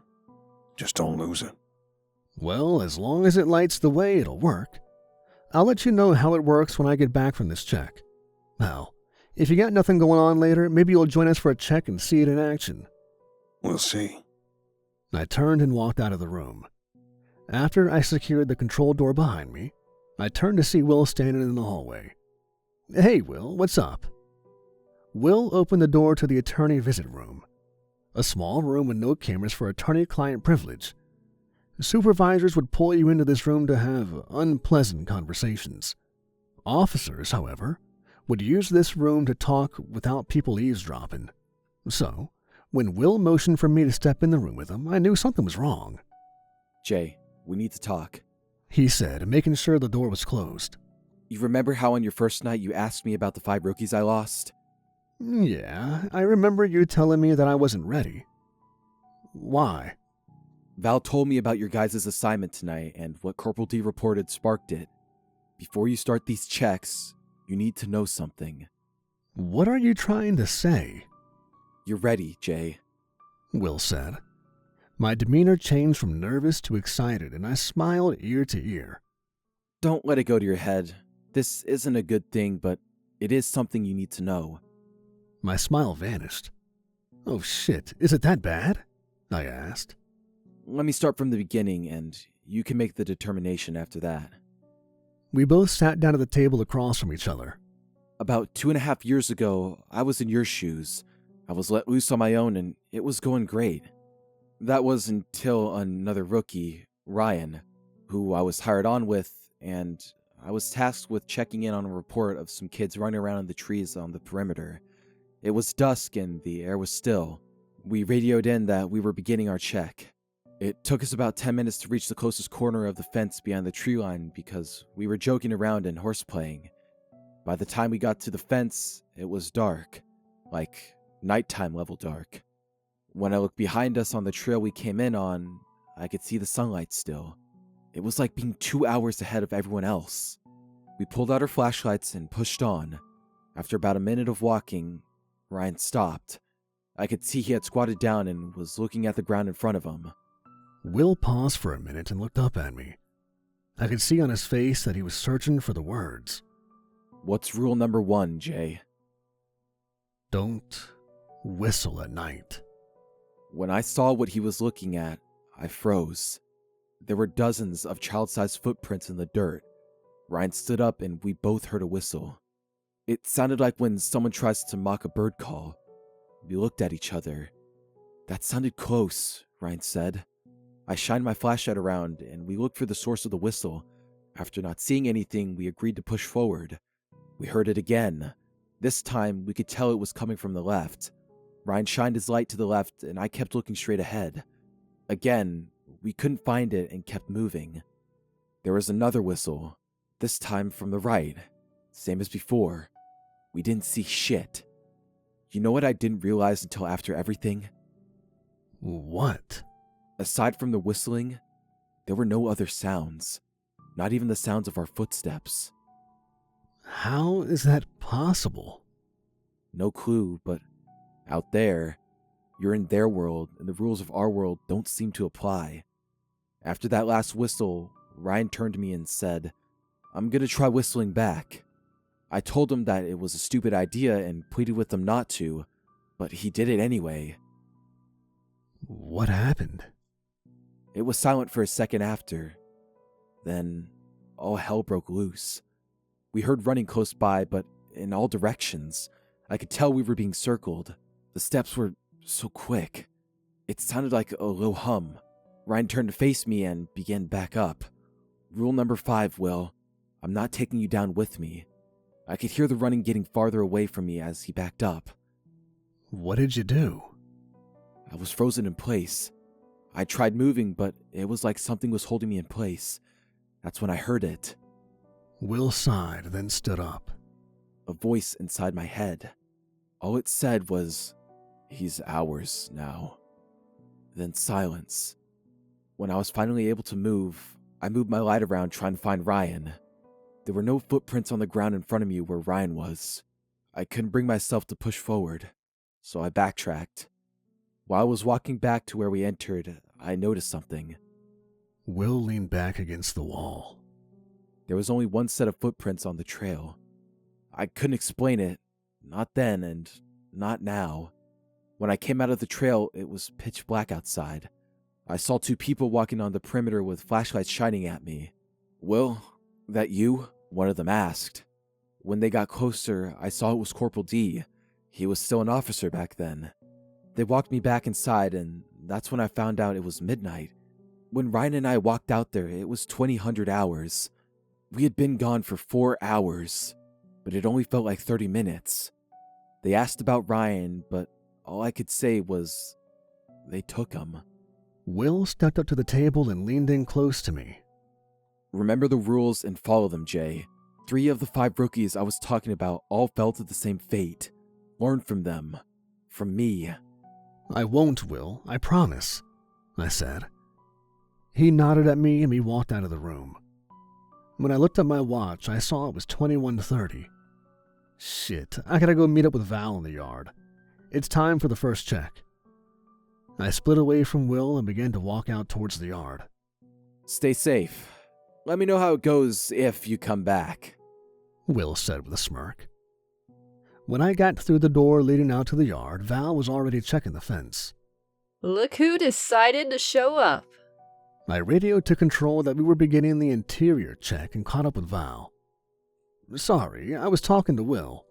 Just don't lose it. Well, as long as it lights the way, it'll work. I'll let you know how it works when I get back from this check. Now, if you got nothing going on later, maybe you'll join us for a check and see it in action. We'll see. I turned and walked out of the room. After I secured the control door behind me, I turned to see Will standing in the hallway. "Hey, Will, what's up?" Will opened the door to the attorney visit room, a small room with no cameras for attorney-client privilege. Supervisors would pull you into this room to have unpleasant conversations. Officers, however, would use this room to talk without people eavesdropping. So, when Will motioned for me to step in the room with him, I knew something was wrong. Jay, we need to talk. He said, making sure the door was closed. You remember how on your first night you asked me about the 5 rookies I lost? Yeah, I remember you telling me that I wasn't ready. Why? Val told me about your guys' assignment tonight, and what Corporal D reported sparked it. Before you start these checks, you need to know something. What are you trying to say? You're ready, Jay. Will said. My demeanor changed from nervous to excited, and I smiled ear to ear. Don't let it go to your head. This isn't a good thing, but it is something you need to know. My smile vanished. Oh shit, is it that bad? I asked. Let me start from the beginning, and you can make the determination after that. We both sat down at the table across from each other. About 2.5 years ago, I was in your shoes. I was let loose on my own, and it was going great. That was until another rookie, Ryan, who I was hired on with, and I was tasked with checking in on a report of some kids running around in the trees on the perimeter. It was dusk and the air was still. We radioed in that we were beginning our check. It took us about 10 minutes to reach the closest corner of the fence beyond the tree line because we were joking around and horseplaying. By the time we got to the fence, it was dark, like nighttime level dark. When I looked behind us on the trail we came in on, I could see the sunlight still. It was like being 2 hours ahead of everyone else. We pulled out our flashlights and pushed on. After about a minute of walking, Ryan stopped. I could see he had squatted down and was looking at the ground in front of him. Will paused for a minute and looked up at me. I could see on his face that he was searching for the words. What's rule number 1, Jay? Don't whistle at night. When I saw what he was looking at, I froze. There were dozens of child-sized footprints in the dirt. Ryan stood up and we both heard a whistle. It sounded like when someone tries to mock a bird call. We looked at each other. That sounded close, Ryan said. I shined my flashlight around and we looked for the source of the whistle. After not seeing anything, we agreed to push forward. We heard it again. This time, we could tell it was coming from the left. Ryan shined his light to the left and I kept looking straight ahead. Again, we couldn't find it and kept moving. There was another whistle, this time from the right. Same as before. We didn't see shit. You know what I didn't realize until after everything? What? Aside from the whistling, there were no other sounds. Not even the sounds of our footsteps. How is that possible? No clue, but out there, you're in their world and the rules of our world don't seem to apply. After that last whistle, Ryan turned to me and said, "I'm gonna try whistling back." I told him that it was a stupid idea and pleaded with him not to, but he did it anyway. What happened? It was silent for a second after. Then, all hell broke loose. We heard running close by, but in all directions. I could tell we were being circled. The steps were so quick. It sounded like a low hum. Ryan turned to face me and began back up. Rule number 5, Will. I'm not taking you down with me. I could hear the running getting farther away from me as he backed up. What did you do? I was frozen in place. I tried moving, but it was like something was holding me in place. That's when I heard it. Will sighed, then stood up. A voice inside my head. All it said was, "He's ours now." Then silence. When I was finally able to move, I moved my light around trying to find Ryan. There were no footprints on the ground in front of me where Ryan was. I couldn't bring myself to push forward, so I backtracked. While I was walking back to where we entered, I noticed something. Will leaned back against the wall. There was only one set of footprints on the trail. I couldn't explain it, not then and not now. When I came out of the trail, it was pitch black outside. I saw 2 people walking on the perimeter with flashlights shining at me. "Will, that you?" one of them asked. When they got closer, I saw it was Corporal D. He was still an officer back then. They walked me back inside, and that's when I found out it was midnight. When Ryan and I walked out there, it was 2000 hours. We had been gone for 4 hours, but it only felt like 30 minutes. They asked about Ryan, but all I could say was, they took him. Will stepped up to the table and leaned in close to me. Remember the rules and follow them, Jay. 3 of the 5 rookies I was talking about all fell to the same fate. Learn from them. From me. I won't, Will, I promise, I said. He nodded at me and we walked out of the room. When I looked at my watch, I saw it was 21:30. Shit, I gotta go meet up with Val in the yard. It's time for the first check. I split away from Will and began to walk out towards the yard. Stay safe. Let me know how it goes if you come back, Will said with a smirk. When I got through the door leading out to the yard, Val was already checking the fence. Look who decided to show up. I radioed to control that we were beginning the interior check and caught up with Val. Sorry, I was talking to Will.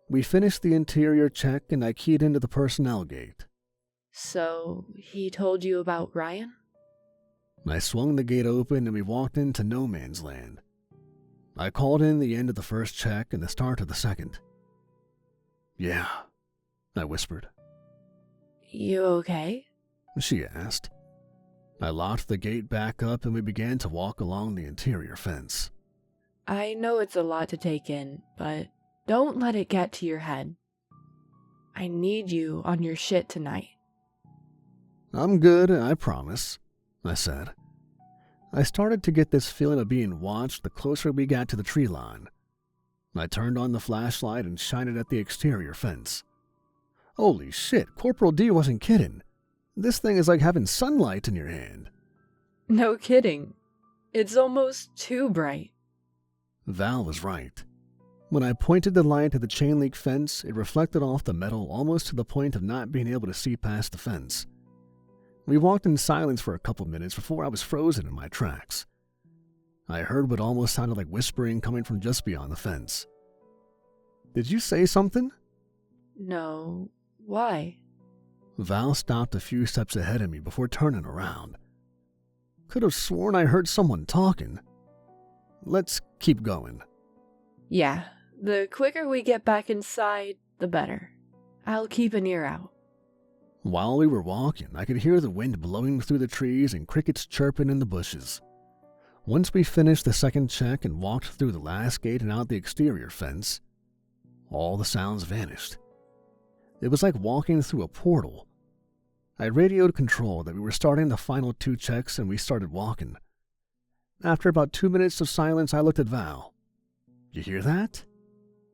We finished the interior check and I keyed into the personnel gate. So, he told you about Ryan? I swung the gate open and we walked into no man's land. I called in the end of the first check and the start of the second. Yeah, I whispered. You okay? She asked. I locked the gate back up and we began to walk along the interior fence. I know it's a lot to take in, but don't let it get to your head. I need you on your shit tonight. I'm good, I promise, I said. I started to get this feeling of being watched the closer we got to the tree line. I turned on the flashlight and shined it at the exterior fence. Holy shit, Corporal D wasn't kidding. This thing is like having sunlight in your hand. No kidding. It's almost too bright. Val was right. When I pointed the light at the chain link fence, it reflected off the metal almost to the point of not being able to see past the fence. We walked in silence for a couple minutes before I was frozen in my tracks. I heard what almost sounded like whispering coming from just beyond the fence. Did you say something? No. Why? Val stopped a few steps ahead of me before turning around. Could have sworn I heard someone talking. Let's keep going. Yeah, the quicker we get back inside, the better. I'll keep an ear out. While we were walking, I could hear the wind blowing through the trees and crickets chirping in the bushes. Once we finished the second check and walked through the last gate and out the exterior fence, all the sounds vanished. It was like walking through a portal. I radioed control that we were starting the final two checks and we started walking. After about 2 minutes of silence, I looked at Val. You hear that?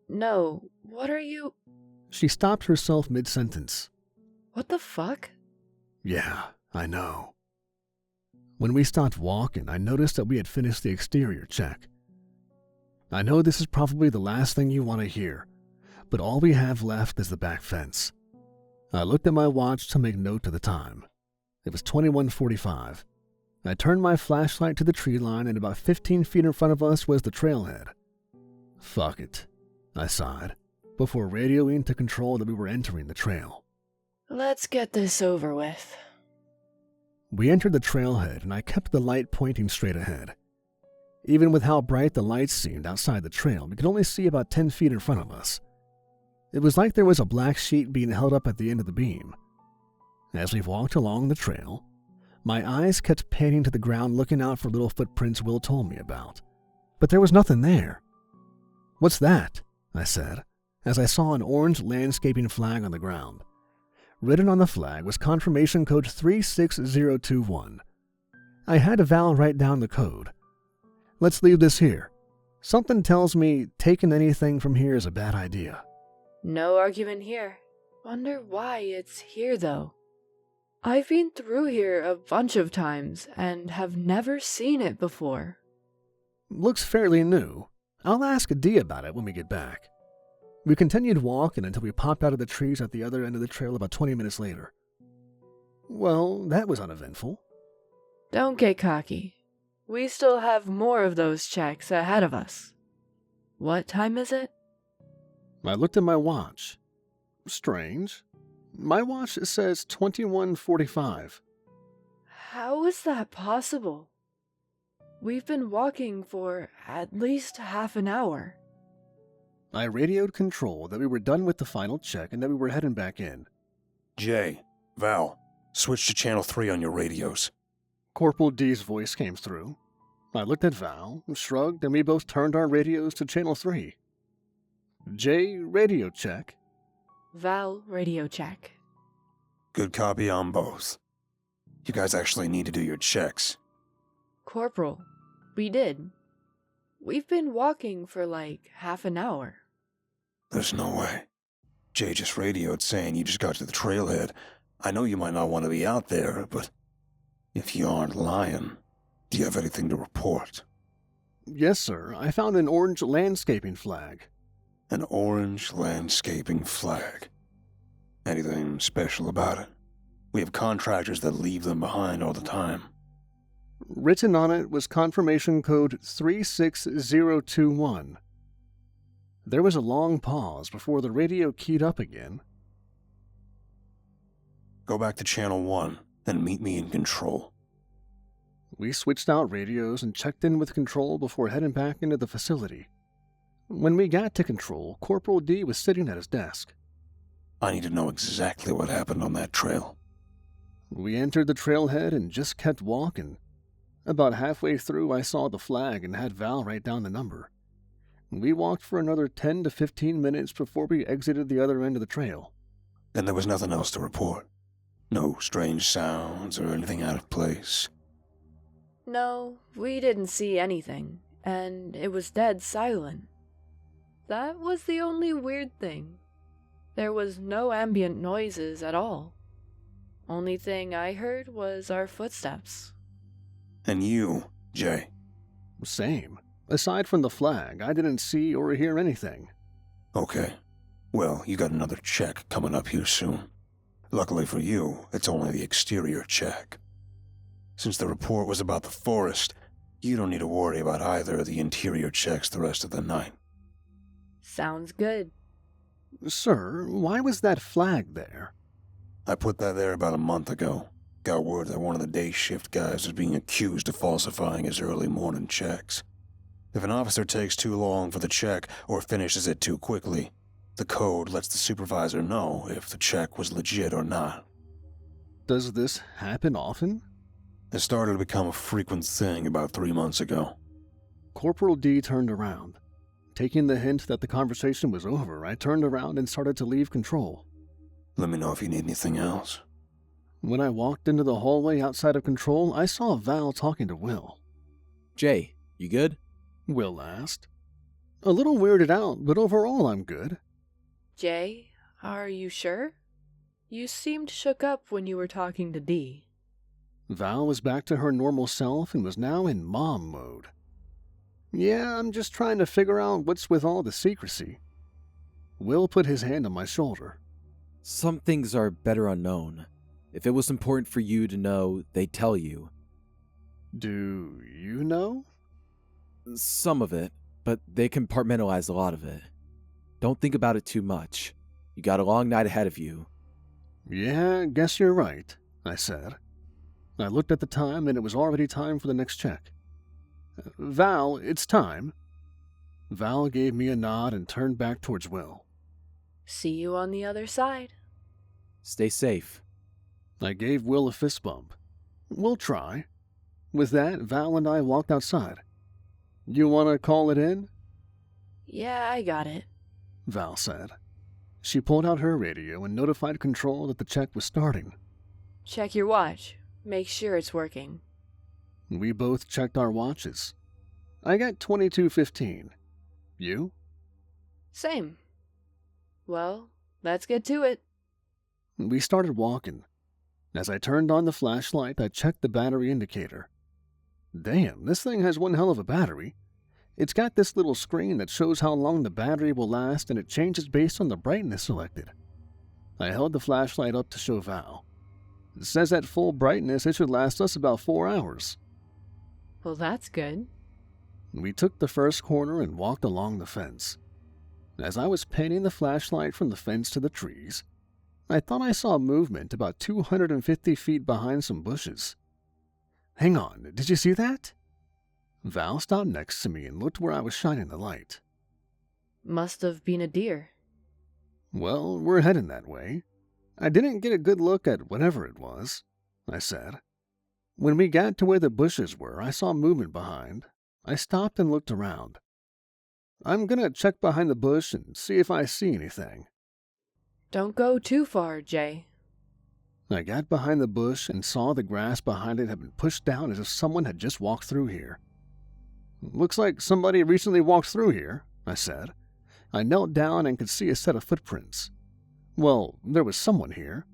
No, what are you... She stopped herself mid-sentence. What the fuck? Yeah, I know. When we stopped walking, I noticed that we had finished the exterior check. I know this is probably the last thing you want to hear, but all we have left is the back fence. I looked at my watch to make note of the time. It was 21:45. I turned my flashlight to the tree line and about 15 feet in front of us was the trailhead. Fuck it, I sighed, before radioing to control that we were entering the trail. Let's get this over with. We entered the trailhead and I kept the light pointing straight ahead. Even with how bright the lights seemed outside the trail, we could only see about 10 feet in front of us. It was like there was a black sheet being held up at the end of the beam. As we walked along the trail, my eyes kept panning to the ground looking out for little footprints Will told me about. But there was nothing there. What's that? I said, as I saw an orange landscaping flag on the ground. Written on the flag was confirmation code 36021. I had Val write down the code. Let's leave this here. Something tells me taking anything from here is a bad idea. No argument here. Wonder why it's here, though. I've been through here a bunch of times and have never seen it before. Looks fairly new. I'll ask Dee about it when we get back. We continued walking until we popped out of the trees at the other end of the trail about 20 minutes later. Well, that was uneventful. Don't get cocky. We still have more of those checks ahead of us. What time is it? I looked at my watch. Strange. My watch says 21:45. How is that possible? We've been walking for at least half an hour. I radioed control that we were done with the final check and that we were heading back in. Jay, Val, switch to channel 3 on your radios. Corporal D's voice came through. I looked at Val, shrugged, and we both turned our radios to channel 3. Jay, radio check. Val, radio check. Good copy on both. You guys actually need to do your checks. Corporal, we did. We've been walking for like half an hour. There's no way. Jay just radioed saying you just got to the trailhead. I know you might not want to be out there, but if you aren't lying, do you have anything to report? Yes, sir. I found an orange landscaping flag. An orange landscaping flag. Anything special about it? We have contractors that leave them behind all the time. Written on it was confirmation code 36021. There was a long pause before the radio keyed up again. Go back to Channel 1 and meet me in control. We switched out radios and checked in with control before heading back into the facility. When we got to control, Corporal D was sitting at his desk. I need to know exactly what happened on that trail. We entered the trailhead and just kept walking. About halfway through, I saw the flag and had Val write down the number. We walked for another 10 to 15 minutes before we exited the other end of the trail. Then there was nothing else to report. No strange sounds or anything out of place. No, we didn't see anything, and it was dead silent. That was the only weird thing. There was no ambient noises at all. Only thing I heard was our footsteps. And you, Jay? Same. Aside from the flag, I didn't see or hear anything. Okay. Well, you got another check coming up here soon. Luckily for you, it's only the exterior check. Since the report was about the forest, you don't need to worry about either of the interior checks the rest of the night. Sounds good. Sir, why was that flag there? I put that there about a month ago. Got word that one of the day shift guys was being accused of falsifying his early morning checks. If an officer takes too long for the check or finishes it too quickly, the code lets the supervisor know if the check was legit or not. Does this happen often? It started to become a frequent thing about 3 months ago. Corporal D turned around. Taking the hint that the conversation was over, I turned around and started to leave control. Let me know if you need anything else. When I walked into the hallway outside of control, I saw Val talking to Will. Jay, you good? Will asked. A little weirded out, but overall I'm good. Jay, are you sure? You seemed shook up when you were talking to D. Val was back to her normal self and was now in mom mode. Yeah, I'm just trying to figure out what's with all the secrecy. Will put his hand on my shoulder. Some things are better unknown. If it was important for you to know, they'd tell you. Do you know? Some of it, but they compartmentalize a lot of it. Don't think about it too much. You got a long night ahead of you. Yeah, guess you're right, I said. I looked at the time and it was already time for the next check. Val, it's time. Val gave me a nod and turned back towards Will. See you on the other side. Stay safe. I gave Will a fist bump. We'll try. With that, Val and I walked outside. You want to call it in? Yeah, I got it. Val said. She pulled out her radio and notified Control that the check was starting. Check your watch. Make sure it's working. We both checked our watches. I got 22:15. You? Same. Well, let's get to it. We started walking. As I turned on the flashlight, I checked the battery indicator. Damn, this thing has one hell of a battery. It's got this little screen that shows how long the battery will last, and it changes based on the brightness selected. I held the flashlight up to show Val. It says at full brightness it should last us about 4 hours. Well, that's good. We took the first corner and walked along the fence. As I was painting the flashlight from the fence to the trees, I thought I saw movement about 250 feet behind some bushes. Hang on, did you see that? Val stopped next to me and looked where I was shining the light. Must have been a deer. Well, we're heading that way. I didn't get a good look at whatever it was, I said. When we got to where the bushes were, I saw movement behind. I stopped and looked around. I'm gonna check behind the bush and see if I see anything. Don't go too far, Jay. I got behind the bush and saw the grass behind it had been pushed down as if someone had just walked through here. Looks like somebody recently walked through here, I said. I knelt down and could see a set of footprints. Well, there was someone here.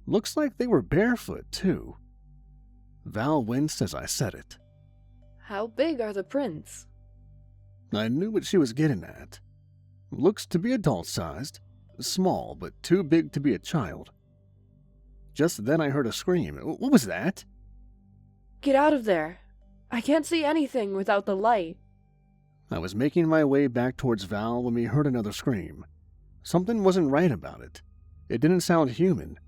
Looks like they were barefoot, too. Val winced as I said it. How big are the prints? I knew what she was getting at. Looks to be adult-sized, small but too big to be a child. Just then I heard a scream. What was that? Get out of there. I can't see anything without the light. I was making my way back towards Val when we heard another scream. Something wasn't right about it. It didn't sound human.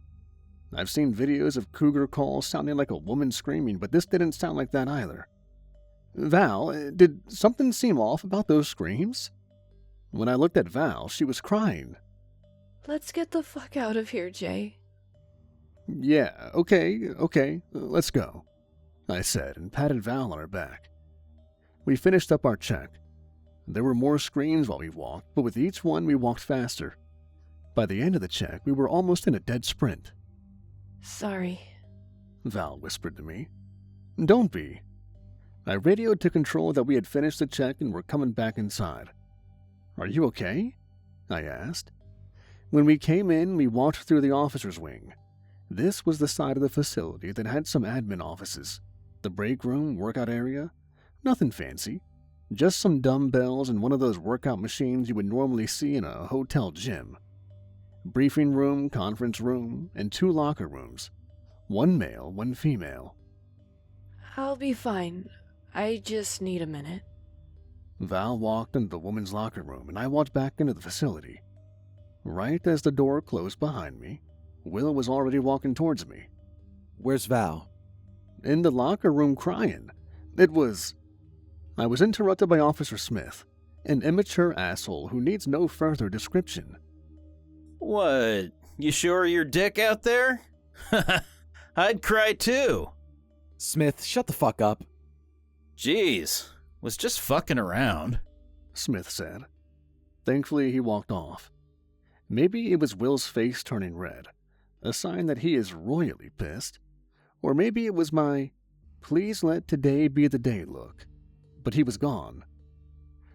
I've seen videos of cougar calls sounding like a woman screaming, but this didn't sound like that either. Val, did something seem off about those screams? When I looked at Val, she was crying. Let's get the fuck out of here, Jay. Yeah, okay, let's go, I said and patted Val on her back. We finished up our check. There were more screams while we walked, but with each one we walked faster. By the end of the check, we were almost in a dead sprint. Sorry, Val whispered to me. Don't be. I radioed to control that we had finished the check and were coming back inside. Are you okay? I asked. When we came in, we walked through the officer's wing. This was the side of the facility that had some admin offices, the break room, workout area. Nothing fancy, just some dumbbells and one of those workout machines you would normally see in a hotel gym. Briefing room, conference room, and 2 locker rooms. 1 male, 1 female. I'll be fine. I just need a minute. Val walked into the woman's locker room and I walked back into the facility. Right as the door closed behind me, Will was already walking towards me. Where's Val? In the locker room crying. I was interrupted by Officer Smith, an immature asshole who needs no further description. What? You sure your dick out there? I'd cry too. Smith, shut the fuck up. Jeez, was just fucking around, Smith said. Thankfully, he walked off. Maybe it was Will's face turning red, a sign that he is royally pissed. Or maybe it was my, please let today be the day look. But he was gone.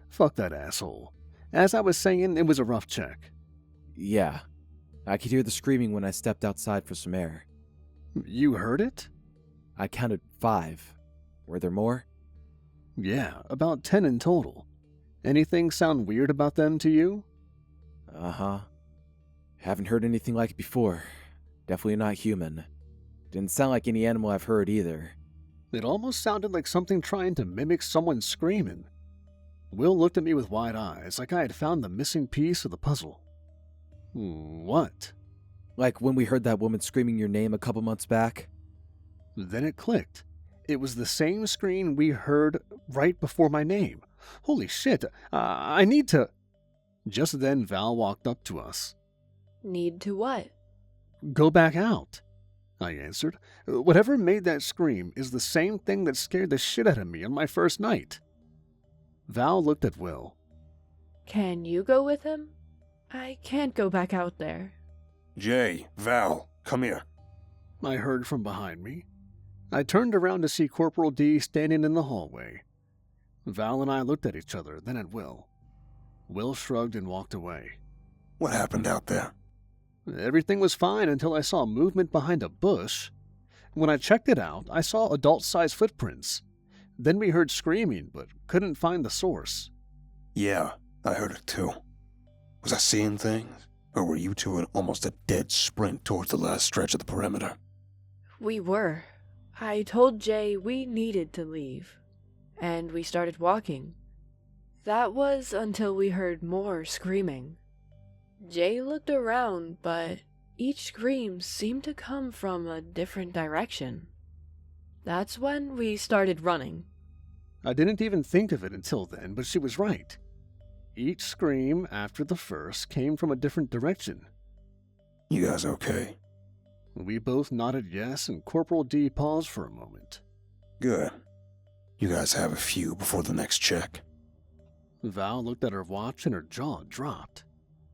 Fuck that asshole. As I was saying, it was a rough check. Yeah, I could hear the screaming when I stepped outside for some air. You heard it? I counted 5. Were there more? Yeah, about 10 in total. Anything sound weird about them to you? Uh-huh. Haven't heard anything like it before. Definitely not human. Didn't sound like any animal I've heard either. It almost sounded like something trying to mimic someone screaming. Will looked at me with wide eyes, like I had found the missing piece of the puzzle. What? Like when we heard that woman screaming your name a couple months back? Then it clicked. It was the same scream we heard right before my name. Holy shit, I need to... Just then Val walked up to us. Need to what? Go back out, I answered. Whatever made that scream is the same thing that scared the shit out of me on my first night. Val looked at Will. Can you go with him? I can't go back out there. Jay, Val, come here. I heard from behind me. I turned around to see Corporal D standing in the hallway. Val and I looked at each other, then at Will. Will shrugged and walked away. What happened out there? Everything was fine until I saw movement behind a bush. When I checked it out, I saw adult-sized footprints. Then we heard screaming, but couldn't find the source. Yeah, I heard it too. Was I seeing things? Or were you two in almost a dead sprint towards the last stretch of the perimeter? We were. I told Jay we needed to leave. And we started walking. That was until we heard more screaming. Jay looked around, but each scream seemed to come from a different direction. That's when we started running. I didn't even think of it until then, but she was right. Each scream after the first came from a different direction. You guys okay? We both nodded yes, and Corporal D paused for a moment. Good. You guys have a few before the next check. Val looked at her watch and her jaw dropped.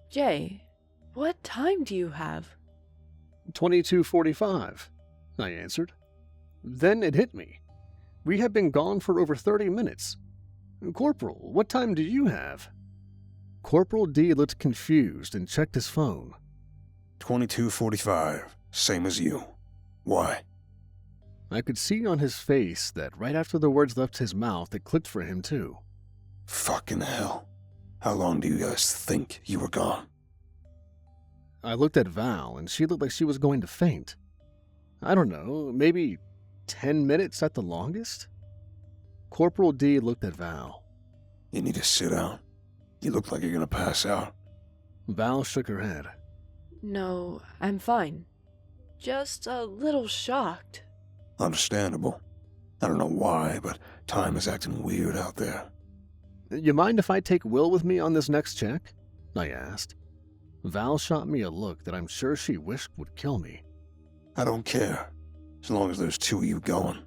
Jay, what time do you have? 22:45, I answered. Then it hit me. We had been gone for over 30 minutes. Corporal, what time do you have? Corporal D looked confused and checked his phone. 22:45. Same as you. Why? I could see on his face that right after the words left his mouth, it clicked for him too. Fucking hell. How long do you guys think you were gone? I looked at Val, and she looked like she was going to faint. I don't know, maybe 10 minutes at the longest? Corporal D looked at Val. You need to sit down. You look like you're gonna pass out. Val shook her head. No, I'm fine. Just a little shocked. Understandable. I don't know why, but time is acting weird out there. You mind if I take Will with me on this next check? I asked. Val shot me a look that I'm sure she wished would kill me. I don't care, as long as there's two of you going.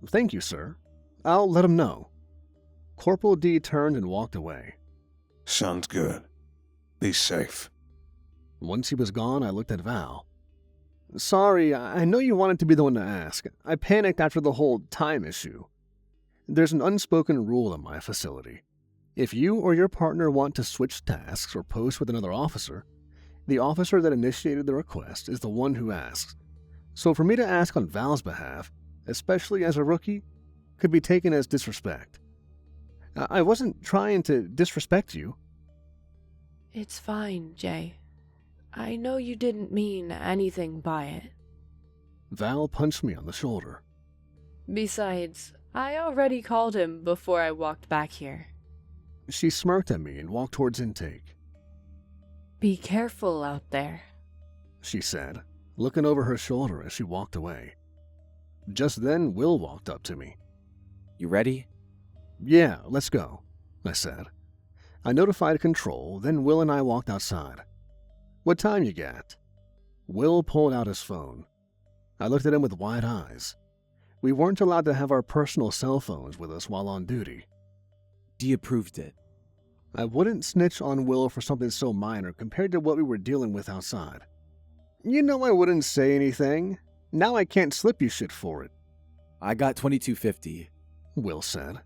Thank you, sir. I'll let him know. Corporal D turned and walked away. Sounds good. Be safe. Once he was gone, I looked at Val. Sorry, I know you wanted to be the one to ask. I panicked after the whole time issue. There's an unspoken rule at my facility. If you or your partner want to switch tasks or post with another officer, the officer that initiated the request is the one who asks. So for me to ask on Val's behalf, especially as a rookie, could be taken as disrespect. I wasn't trying to disrespect you. It's fine, Jay. I know you didn't mean anything by it. Val punched me on the shoulder. Besides, I already called him before I walked back here. She smirked at me and walked towards intake. Be careful out there, she said, looking over her shoulder as she walked away. Just then, Will walked up to me. You ready? Yeah, let's go, I said. I notified control, then Will and I walked outside. What time you got? Will pulled out his phone. I looked at him with wide eyes. We weren't allowed to have our personal cell phones with us while on duty. D approved it. I wouldn't snitch on Will for something so minor compared to what we were dealing with outside. You know I wouldn't say anything. Now I can't slip you shit for it. I got 2250. Will said.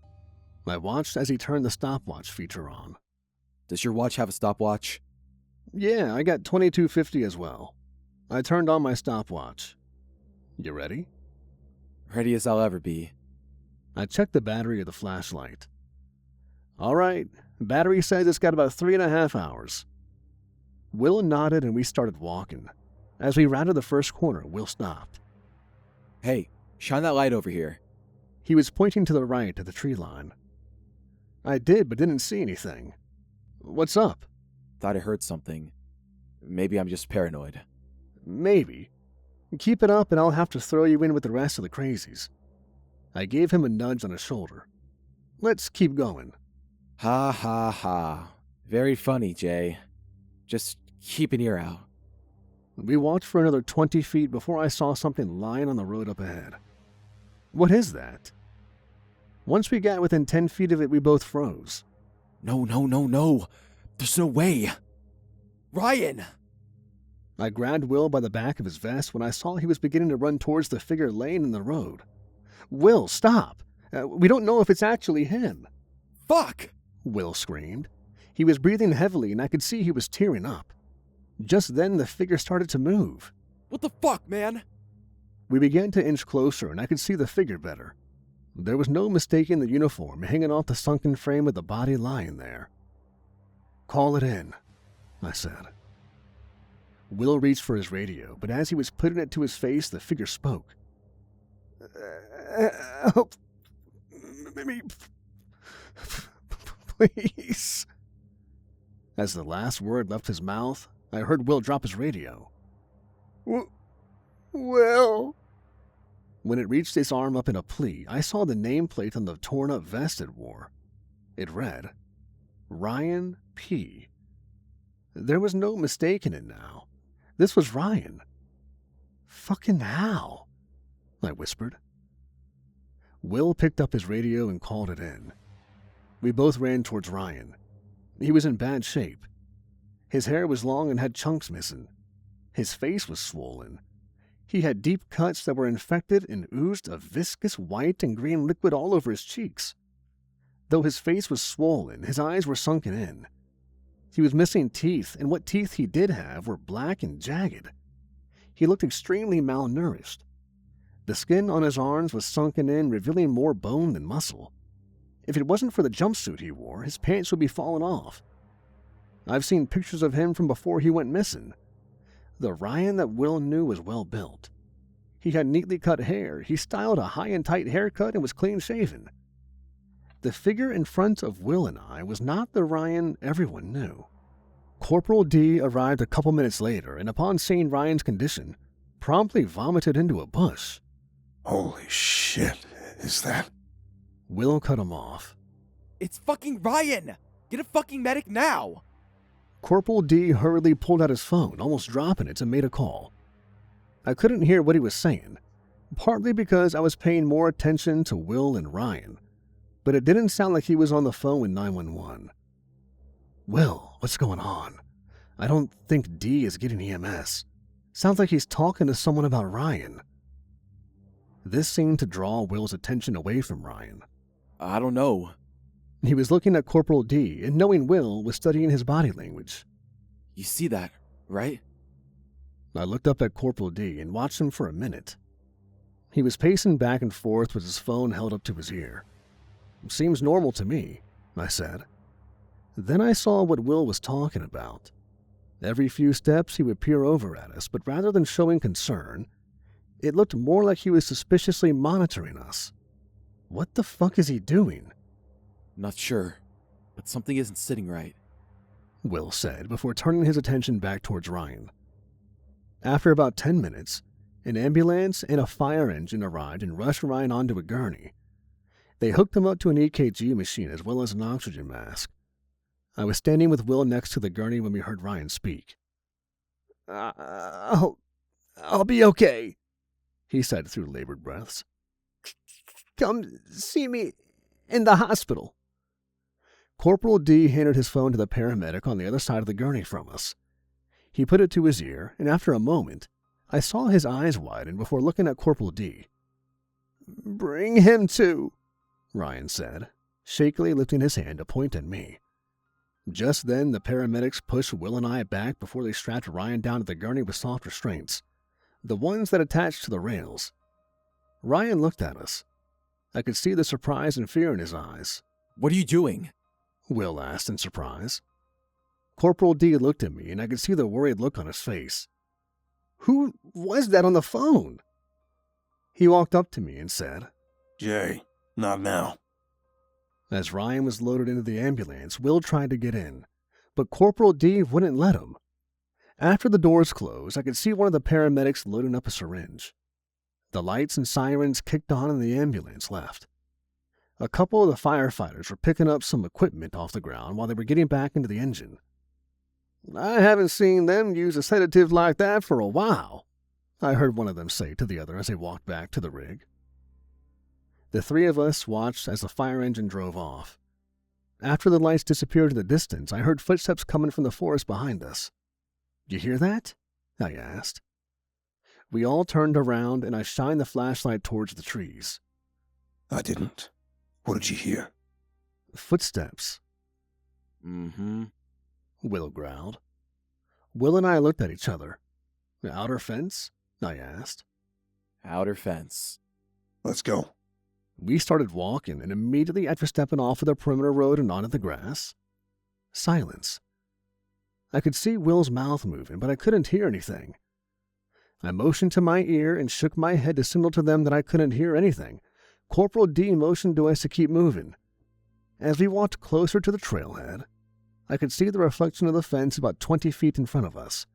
I watched as he turned the stopwatch feature on. Does your watch have a stopwatch? Yeah, I got 2250 as well. I turned on my stopwatch. You ready? Ready as I'll ever be. I checked the battery of the flashlight. All right, battery says it's got about 3.5 hours. Will nodded and we started walking. As we rounded the first corner, Will stopped. Hey, shine that light over here. He was pointing to the right at the tree line. I did, but didn't see anything. What's up? Thought I heard something. Maybe I'm just paranoid. Maybe. Keep it up and I'll have to throw you in with the rest of the crazies. I gave him a nudge on his shoulder. Let's keep going. Ha ha ha. Very funny, Jay. Just keep an ear out. We walked for another 20 feet before I saw something lying on the road up ahead. What is that? Once we got within 10 feet of it, we both froze. No. There's no way. Ryan! I grabbed Will by the back of his vest when I saw he was beginning to run towards the figure laying in the road. Will, stop! We don't know if it's actually him. Fuck! Will screamed. He was breathing heavily and I could see he was tearing up. Just then, the figure started to move. What the fuck, man? We began to inch closer and I could see the figure better. There was no mistaking the uniform hanging off the sunken frame of the body lying there. Call it in, I said. Will reached for his radio, but as he was putting it to his face, the figure spoke. Help me, please. As the last word left his mouth, I heard Will drop his radio. Will. When it reached his arm up in a plea, I saw the nameplate on the torn-up vest it wore. It read, Ryan P. There was no mistaking it now. This was Ryan. Fucking how? I whispered. Will picked up his radio and called it in. We both ran towards Ryan. He was in bad shape. His hair was long and had chunks missing. His face was swollen. He had deep cuts that were infected and oozed a viscous white and green liquid all over his cheeks. Though his face was swollen, his eyes were sunken in. He was missing teeth, and what teeth he did have were black and jagged. He looked extremely malnourished. The skin on his arms was sunken in, revealing more bone than muscle. If it wasn't for the jumpsuit he wore, his pants would be falling off. I've seen pictures of him from before he went missing. The Ryan that Will knew was well built. He had neatly cut hair, he styled a high and tight haircut, and was clean-shaven. The figure in front of Will and I was not the Ryan everyone knew. Corporal D arrived a couple minutes later, and upon seeing Ryan's condition, promptly vomited into a bush. Holy shit, is that? Will cut him off. It's fucking Ryan! Get a fucking medic now! Corporal D hurriedly pulled out his phone, almost dropping it, and made a call. I couldn't hear what he was saying, partly because I was paying more attention to Will and Ryan, but it didn't sound like he was on the phone with 911. Will, what's going on? I don't think D is getting EMS. Sounds like he's talking to someone about Ryan. This seemed to draw Will's attention away from Ryan. I don't know. He was looking at Corporal D, and knowing Will was studying his body language. You see that, right? I looked up at Corporal D and watched him for a minute. He was pacing back and forth with his phone held up to his ear. Seems normal to me, I said. Then I saw what Will was talking about. Every few steps he would peer over at us, but rather than showing concern, it looked more like he was suspiciously monitoring us. What the fuck is he doing? Not sure, but something isn't sitting right. Will said before turning his attention back towards Ryan. After about 10 minutes, an ambulance and a fire engine arrived and rushed Ryan onto a gurney. They hooked him up to an EKG machine as well as an oxygen mask. I was standing with Will next to the gurney when we heard Ryan speak. I'll be okay, he said through labored breaths. Come see me in the hospital. Corporal D handed his phone to the paramedic on the other side of the gurney from us. He put it to his ear, and after a moment, I saw his eyes widen before looking at Corporal D. Bring him to, Ryan said, shakily lifting his hand to point at me. Just then, the paramedics pushed Will and I back before they strapped Ryan down to the gurney with soft restraints, the ones that attached to the rails. Ryan looked at us. I could see the surprise and fear in his eyes. What are you doing? Will asked in surprise. Corporal D looked at me, and I could see the worried look on his face. Who was that on the phone? He walked up to me and said, Jay, not now. As Ryan was loaded into the ambulance, Will tried to get in, but Corporal D wouldn't let him. After the doors closed, I could see one of the paramedics loading up a syringe. The lights and sirens kicked on and the ambulance left. A couple of the firefighters were picking up some equipment off the ground while they were getting back into the engine. I haven't seen them use a sedative like that for a while, I heard one of them say to the other as they walked back to the rig. The three of us watched as the fire engine drove off. After the lights disappeared in the distance, I heard footsteps coming from the forest behind us. You hear that? I asked. We all turned around and I shined the flashlight towards the trees. I didn't. What did you hear? Footsteps. Mm-hmm. Will growled. Will and I looked at each other. The outer fence? I asked. Outer fence. Let's go. We started walking, and immediately after stepping off of the perimeter road and onto the grass, silence. I could see Will's mouth moving, but I couldn't hear anything. I motioned to my ear and shook my head to signal to them that I couldn't hear anything. Corporal D motioned to us to keep moving. As we walked closer to the trailhead, I could see the reflection of the fence about 20 feet in front of us.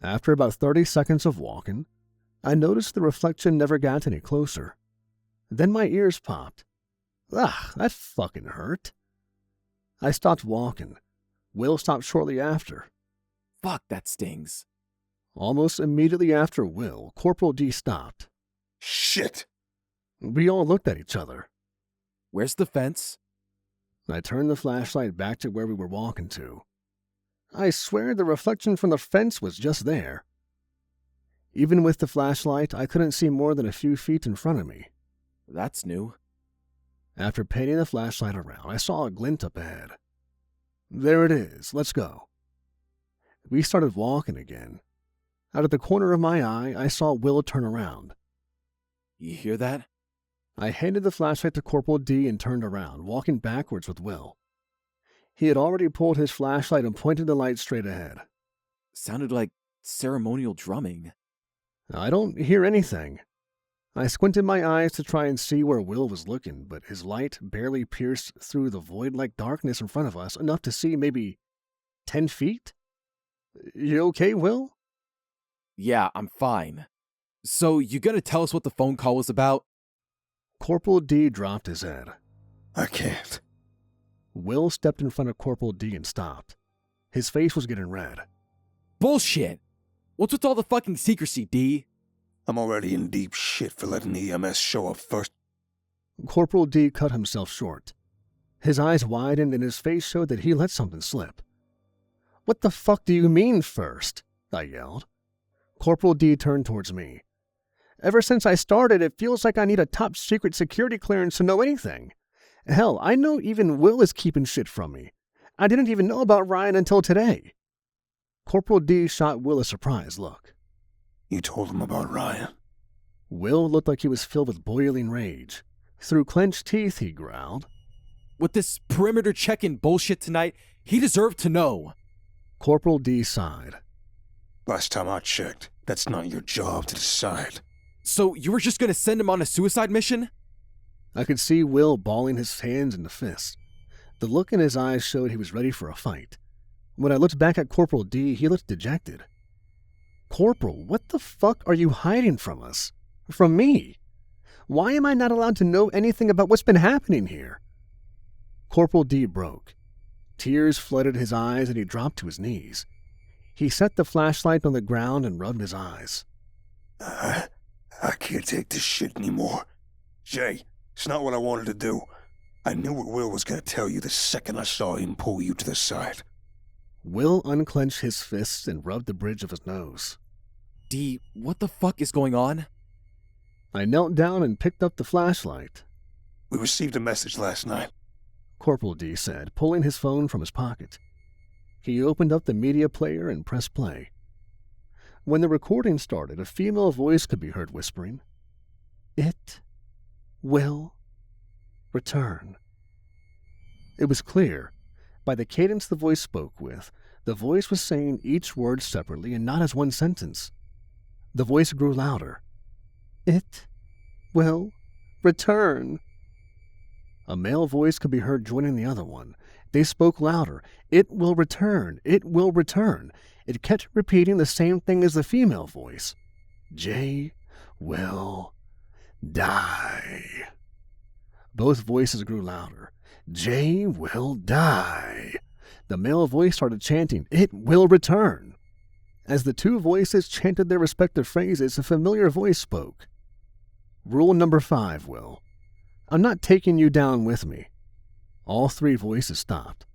After about 30 seconds of walking, I noticed the reflection never got any closer. Then my ears popped. Ugh, that fucking hurt. I stopped walking. Will stopped shortly after. Fuck, that stings. Almost immediately after Will, Corporal D stopped. Shit! We all looked at each other. Where's the fence? I turned the flashlight back to where we were walking to. I swear the reflection from the fence was just there. Even with the flashlight, I couldn't see more than a few feet in front of me. That's new. After painting the flashlight around, I saw a glint up ahead. There it is. Let's go. We started walking again. Out of the corner of my eye, I saw Will turn around. You hear that? I handed the flashlight to Corporal D and turned around, walking backwards with Will. He had already pulled his flashlight and pointed the light straight ahead. Sounded like ceremonial drumming. I don't hear anything. I squinted my eyes to try and see where Will was looking, but his light barely pierced through the void-like darkness in front of us, enough to see maybe 10 feet? You okay, Will? Yeah, I'm fine. So, you gonna tell us what the phone call was about? Corporal D dropped his head. I can't. Will stepped in front of Corporal D and stopped. His face was getting red. Bullshit! What's with all the fucking secrecy, D? I'm already in deep shit for letting the EMS show up first. Corporal D cut himself short. His eyes widened and his face showed that he let something slip. What the fuck do you mean first? I yelled. Corporal D turned towards me. Ever since I started, it feels like I need a top secret security clearance to know anything. Hell, I know even Will is keeping shit from me. I didn't even know about Ryan until today. Corporal D shot Will a surprised look. You told him about Ryan? Will looked like he was filled with boiling rage. Through clenched teeth, he growled. With this perimeter check-in bullshit tonight, he deserved to know. Corporal D sighed. Last time I checked, that's not your job to decide. So you were just gonna send him on a suicide mission? I could see Will balling his hands into fists. The look in his eyes showed he was ready for a fight. When I looked back at Corporal D, he looked dejected. Corporal, what the fuck are you hiding from us? From me? Why am I not allowed to know anything about what's been happening here? Corporal D broke. Tears flooded his eyes and he dropped to his knees. He set the flashlight on the ground and rubbed his eyes. I can't take this shit anymore. Jay, it's not what I wanted to do. I knew what Will was going to tell you the second I saw him pull you to the side. Will unclenched his fists and rubbed the bridge of his nose. D, what the fuck is going on? I knelt down and picked up the flashlight. We received a message last night. Corporal D said, pulling his phone from his pocket. He opened up the media player and pressed play. When the recording started, a female voice could be heard whispering, "It will return." It was clear. By the cadence the voice spoke with, the voice was saying each word separately and not as one sentence. The voice grew louder. "It will return." A male voice could be heard joining the other one. They spoke louder. "It will return. It will return." It kept repeating the same thing as the female voice. "Jay will die." Both voices grew louder. "Jay will die." The male voice started chanting, "It will return." As the two voices chanted their respective phrases, a familiar voice spoke. "Rule number 5, Will. I'm not taking you down with me." All three voices stopped.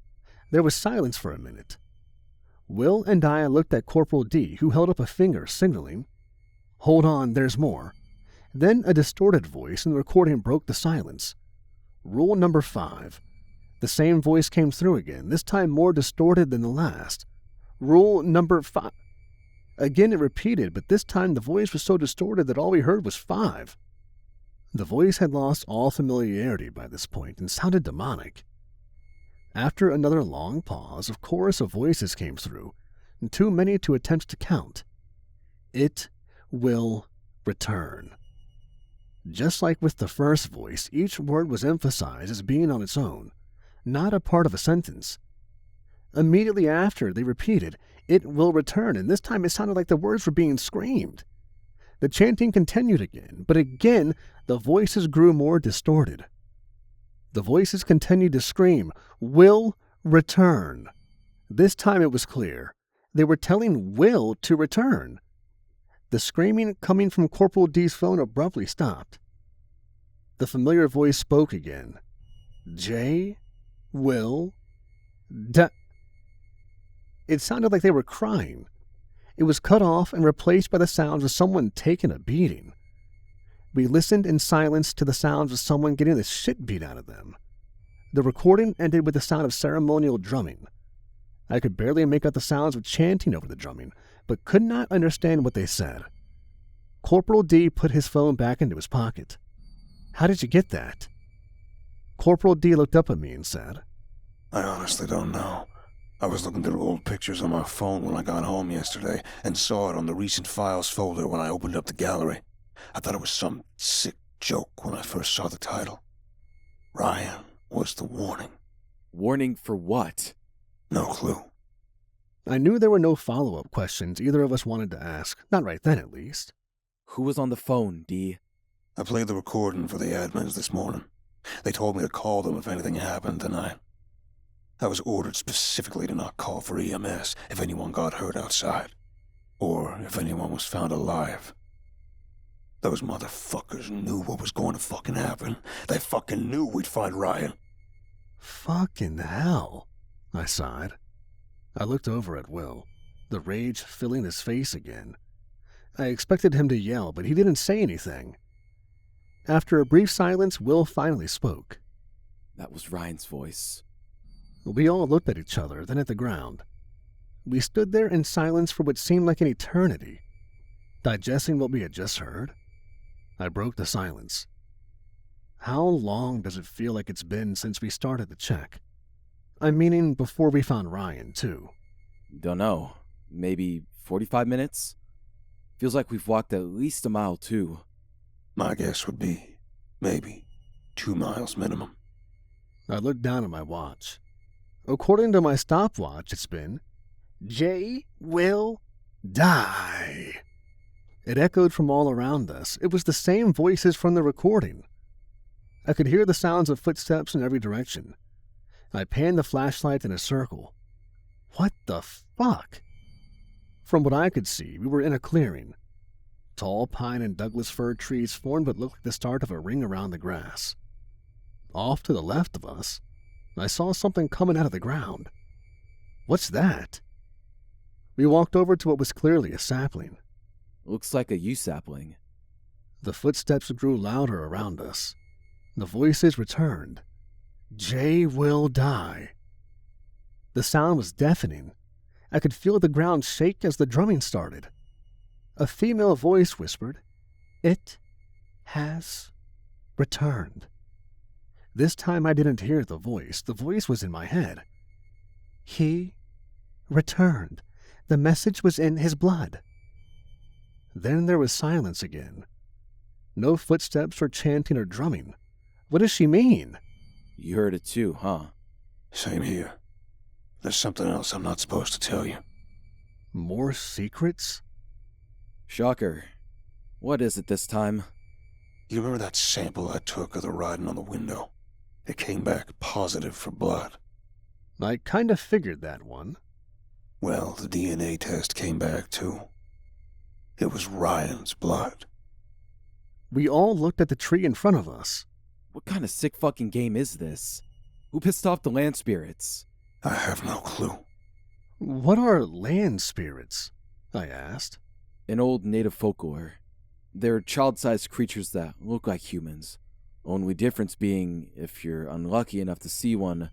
There was silence for a minute. Will and I looked at Corporal D, who held up a finger, signaling, "Hold on, there's more." Then a distorted voice in the recording broke the silence. "Rule number 5. The same voice came through again, this time more distorted than the last. "Rule number 5. Again it repeated, but this time the voice was so distorted that all we heard was 5. The voice had lost all familiarity by this point and sounded demonic. After another long pause, a chorus of voices came through, too many to attempt to count. "It will return." Just like with the first voice, each word was emphasized as being on its own, not a part of a sentence. Immediately after, they repeated, "It will return," and this time it sounded like the words were being screamed. The chanting continued again, but again the voices grew more distorted. The voices continued to scream, "Will return." This time it was clear. They were telling Will to return. The screaming coming from Corporal D's phone abruptly stopped. The familiar voice spoke again. "Jay will die." It sounded like they were crying. It was cut off and replaced by the sounds of someone taking a beating. We listened in silence to the sounds of someone getting the shit beat out of them. The recording ended with the sound of ceremonial drumming. I could barely make out the sounds of chanting over the drumming, but could not understand what they said. Corporal D put his phone back into his pocket. "How did you get that?" Corporal D looked up at me and said, I honestly don't know. I was looking through old pictures on my phone when I got home yesterday and saw it on the recent files folder when I opened up the gallery. I thought it was some sick joke when I first saw the title. Ryan was the warning. Warning for what? No clue. I knew there were no follow-up questions either of us wanted to ask, not right then at least. Who was on the phone, D? I played the recording for the admins this morning. They told me to call them if anything happened tonight. I was ordered specifically to not call for EMS if anyone got hurt outside, or if anyone was found alive. Those motherfuckers knew what was going to fucking happen. They fucking knew we'd find Ryan. Fucking hell, I sighed. I looked over at Will, the rage filling his face again. I expected him to yell, but he didn't say anything. After a brief silence, Will finally spoke. That was Ryan's voice. We all looked at each other, then at the ground. We stood there in silence for what seemed like an eternity, digesting what we had just heard. I broke the silence. How long does it feel like it's been since we started the check? I'm meaning before we found Ryan, too. Don't know. Maybe 45 minutes? Feels like we've walked at least a mile, too. My guess would be maybe 2 miles minimum. I looked down at my watch. According to my stopwatch, it's been Jay will die. It echoed from all around us. It was the same voices from the recording. I could hear the sounds of footsteps in every direction. I panned the flashlight in a circle. What the fuck? From what I could see, we were in a clearing. Tall pine and Douglas fir trees formed what looked like the start of a ring around the grass. Off to the left of us, I saw something coming out of the ground. What's that? We walked over to what was clearly a sapling. Looks like a yew sapling. The footsteps grew louder around us. The voices returned. Jay will die. The sound was deafening. I could feel the ground shake as the drumming started. A female voice whispered, "It has returned." This time I didn't hear the voice. The voice was in my head. He returned. The message was in his blood. Then there was silence again. No footsteps or chanting or drumming. What does she mean? You heard it too, huh? Same here. There's something else I'm not supposed to tell you. More secrets? Shocker. What is it this time? You remember that sample I took of the writing on the window? It came back positive for blood. I kind of figured that one. Well, the DNA test came back too. It was Ryan's blood. We all looked at the tree in front of us. What kind of sick fucking game is this? Who pissed off the land spirits? I have no clue. What are land spirits? I asked. In old native folklore, they're child-sized creatures that look like humans. Only difference being, if you're unlucky enough to see one,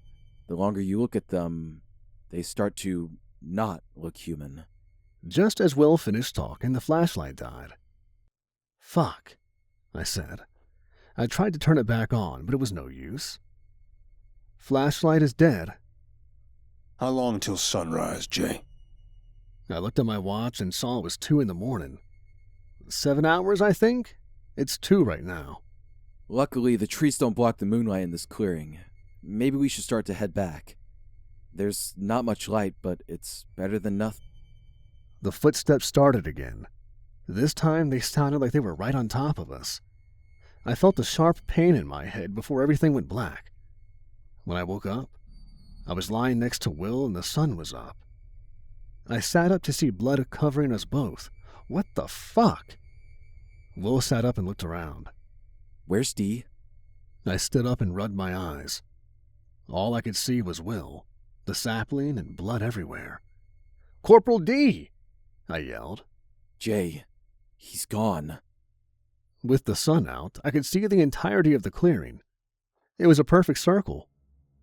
the longer you look at them, they start to not look human. Just as Will finished talking, the flashlight died. Fuck, I said. I tried to turn it back on, but it was no use. Flashlight is dead. How long till sunrise, Jay? I looked at my watch and saw it was 2 a.m. 7 hours, I think? It's 2 right now. Luckily, the trees don't block the moonlight in this clearing. Maybe we should start to head back. There's not much light, but it's better than nothing. The footsteps started again. This time they sounded like they were right on top of us. I felt a sharp pain in my head before everything went black. When I woke up, I was lying next to Will and the sun was up. I sat up to see blood covering us both. What the fuck? Will sat up and looked around. Where's D? I stood up and rubbed my eyes. All I could see was Will, the sapling, and blood everywhere. "Corporal D!" I yelled. Jay, he's gone. With the sun out, I could see the entirety of the clearing. It was a perfect circle.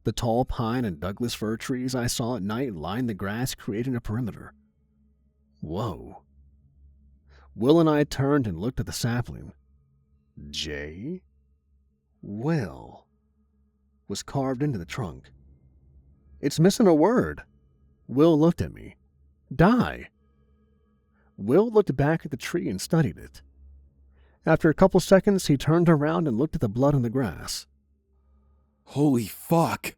The tall pine and Douglas fir trees I saw at night lined the grass, creating a perimeter. Whoa. Will and I turned and looked at the sapling. J. Will was carved into the trunk. It's missing a word. Will looked at me. Die. Will looked back at the tree and studied it. After a couple seconds, he turned around and looked at the blood in the grass. Holy fuck.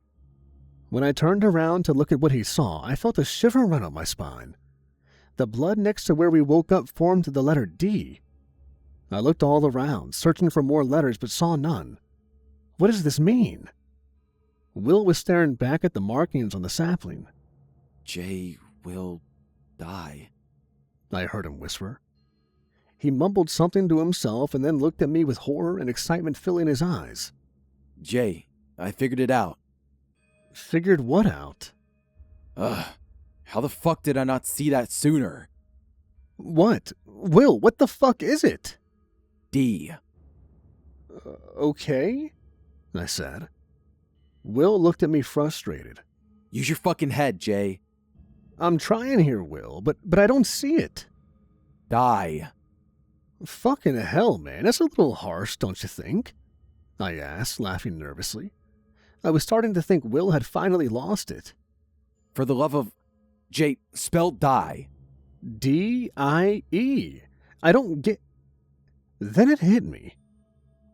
When I turned around to look at what he saw, I felt a shiver run up my spine. The blood next to where we woke up formed the letter D. I looked all around, searching for more letters, but saw none. What does this mean? Will was staring back at the markings on the sapling. Jay will die. I heard him whisper. He mumbled something to himself and then looked at me with horror and excitement filling his eyes. Jay, I figured it out. Figured what out? Ugh. How the fuck did I not see that sooner? What? Will, what the fuck is it? D. Okay, I said. Will looked at me frustrated. Use your fucking head, Jay. I'm trying here, Will, but I don't see it. Die. Fucking hell, man, that's a little harsh, don't you think? I asked, laughing nervously. I was starting to think Will had finally lost it. For the love of... Jay, spell die. D-I-E. I don't get... Then it hit me.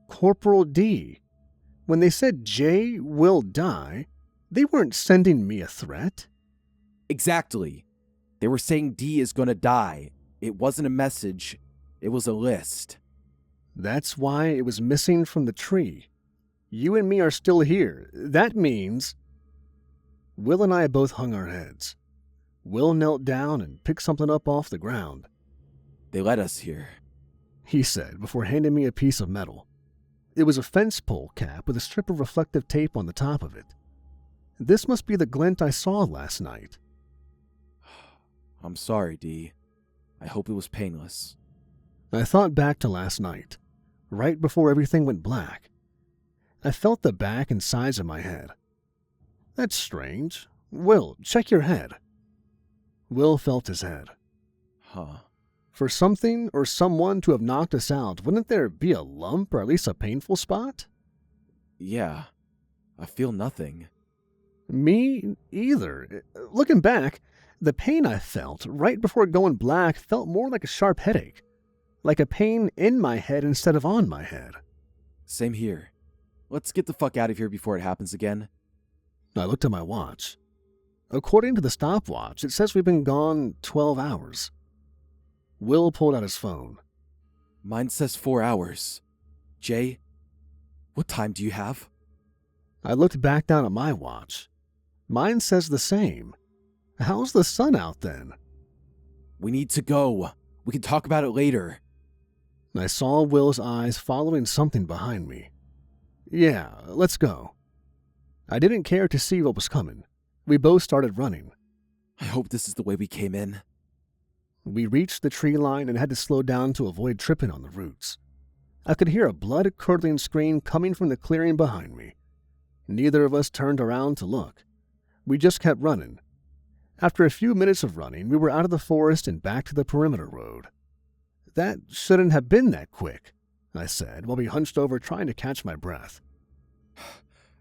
Corporal D. When they said Jay will die, they weren't sending me a threat. Exactly. They were saying D is gonna die. It wasn't a message. It was a list. That's why it was missing from the tree. You and me are still here. That means... Will and I both hung our heads. Will knelt down and picked something up off the ground. They led us here. He said before handing me a piece of metal. It was a fence pole cap with a strip of reflective tape on the top of it. This must be the glint I saw last night. I'm sorry, D. I hope it was painless. I thought back to last night, right before everything went black. I felt the back and sides of my head. That's strange. Will, check your head. Will felt his head. Huh. For something or someone to have knocked us out, wouldn't there be a lump or at least a painful spot? Yeah. I feel nothing. Me either. Looking back, the pain I felt right before going black felt more like a sharp headache. Like a pain in my head instead of on my head. Same here. Let's get the fuck out of here before it happens again. I looked at my watch. According to the stopwatch, it says we've been gone 12 hours. Will pulled out his phone. Mine says 4 hours. Jay, what time do you have? I looked back down at my watch. Mine says the same. How's the sun out then? We need to go. We can talk about it later. I saw Will's eyes following something behind me. Yeah, let's go. I didn't care to see what was coming. We both started running. I hope this is the way we came in. We reached the tree line and had to slow down to avoid tripping on the roots. I could hear a blood-curdling scream coming from the clearing behind me. Neither of us turned around to look. We just kept running. After a few minutes of running, we were out of the forest and back to the perimeter road. That shouldn't have been that quick, I said, while we hunched over trying to catch my breath.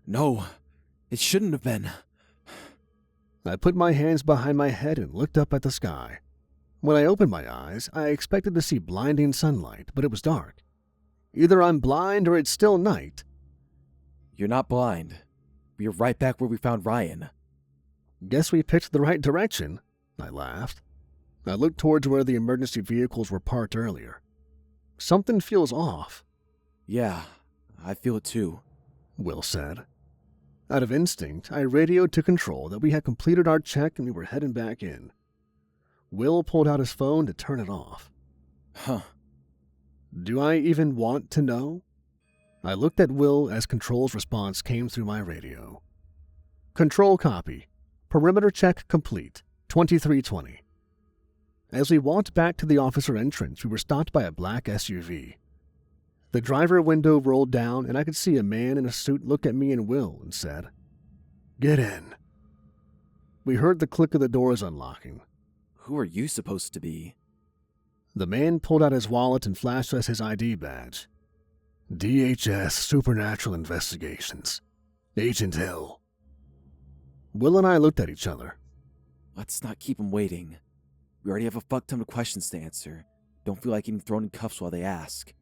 No, it shouldn't have been. I put my hands behind my head and looked up at the sky. When I opened my eyes, I expected to see blinding sunlight, but it was dark. Either I'm blind or it's still night. You're not blind. We are right back where we found Ryan. Guess we picked the right direction, I laughed. I looked towards where the emergency vehicles were parked earlier. Something feels off. Yeah, I feel it too, Will said. Out of instinct, I radioed to control that we had completed our check and we were heading back in. Will pulled out his phone to turn it off. Huh. Do I even want to know? I looked at Will as Control's response came through my radio. Control copy. Perimeter check complete. 2320. As we walked back to the officer entrance, we were stopped by a black SUV. The driver window rolled down and I could see a man in a suit look at me and Will and said, Get in. We heard the click of the doors unlocking. Who are you supposed to be? The man pulled out his wallet and flashed us his ID badge. DHS Supernatural Investigations. Agent Hill. Will and I looked at each other. Let's not keep him waiting. We already have a fuck ton of questions to answer. Don't feel like getting thrown in cuffs while they ask.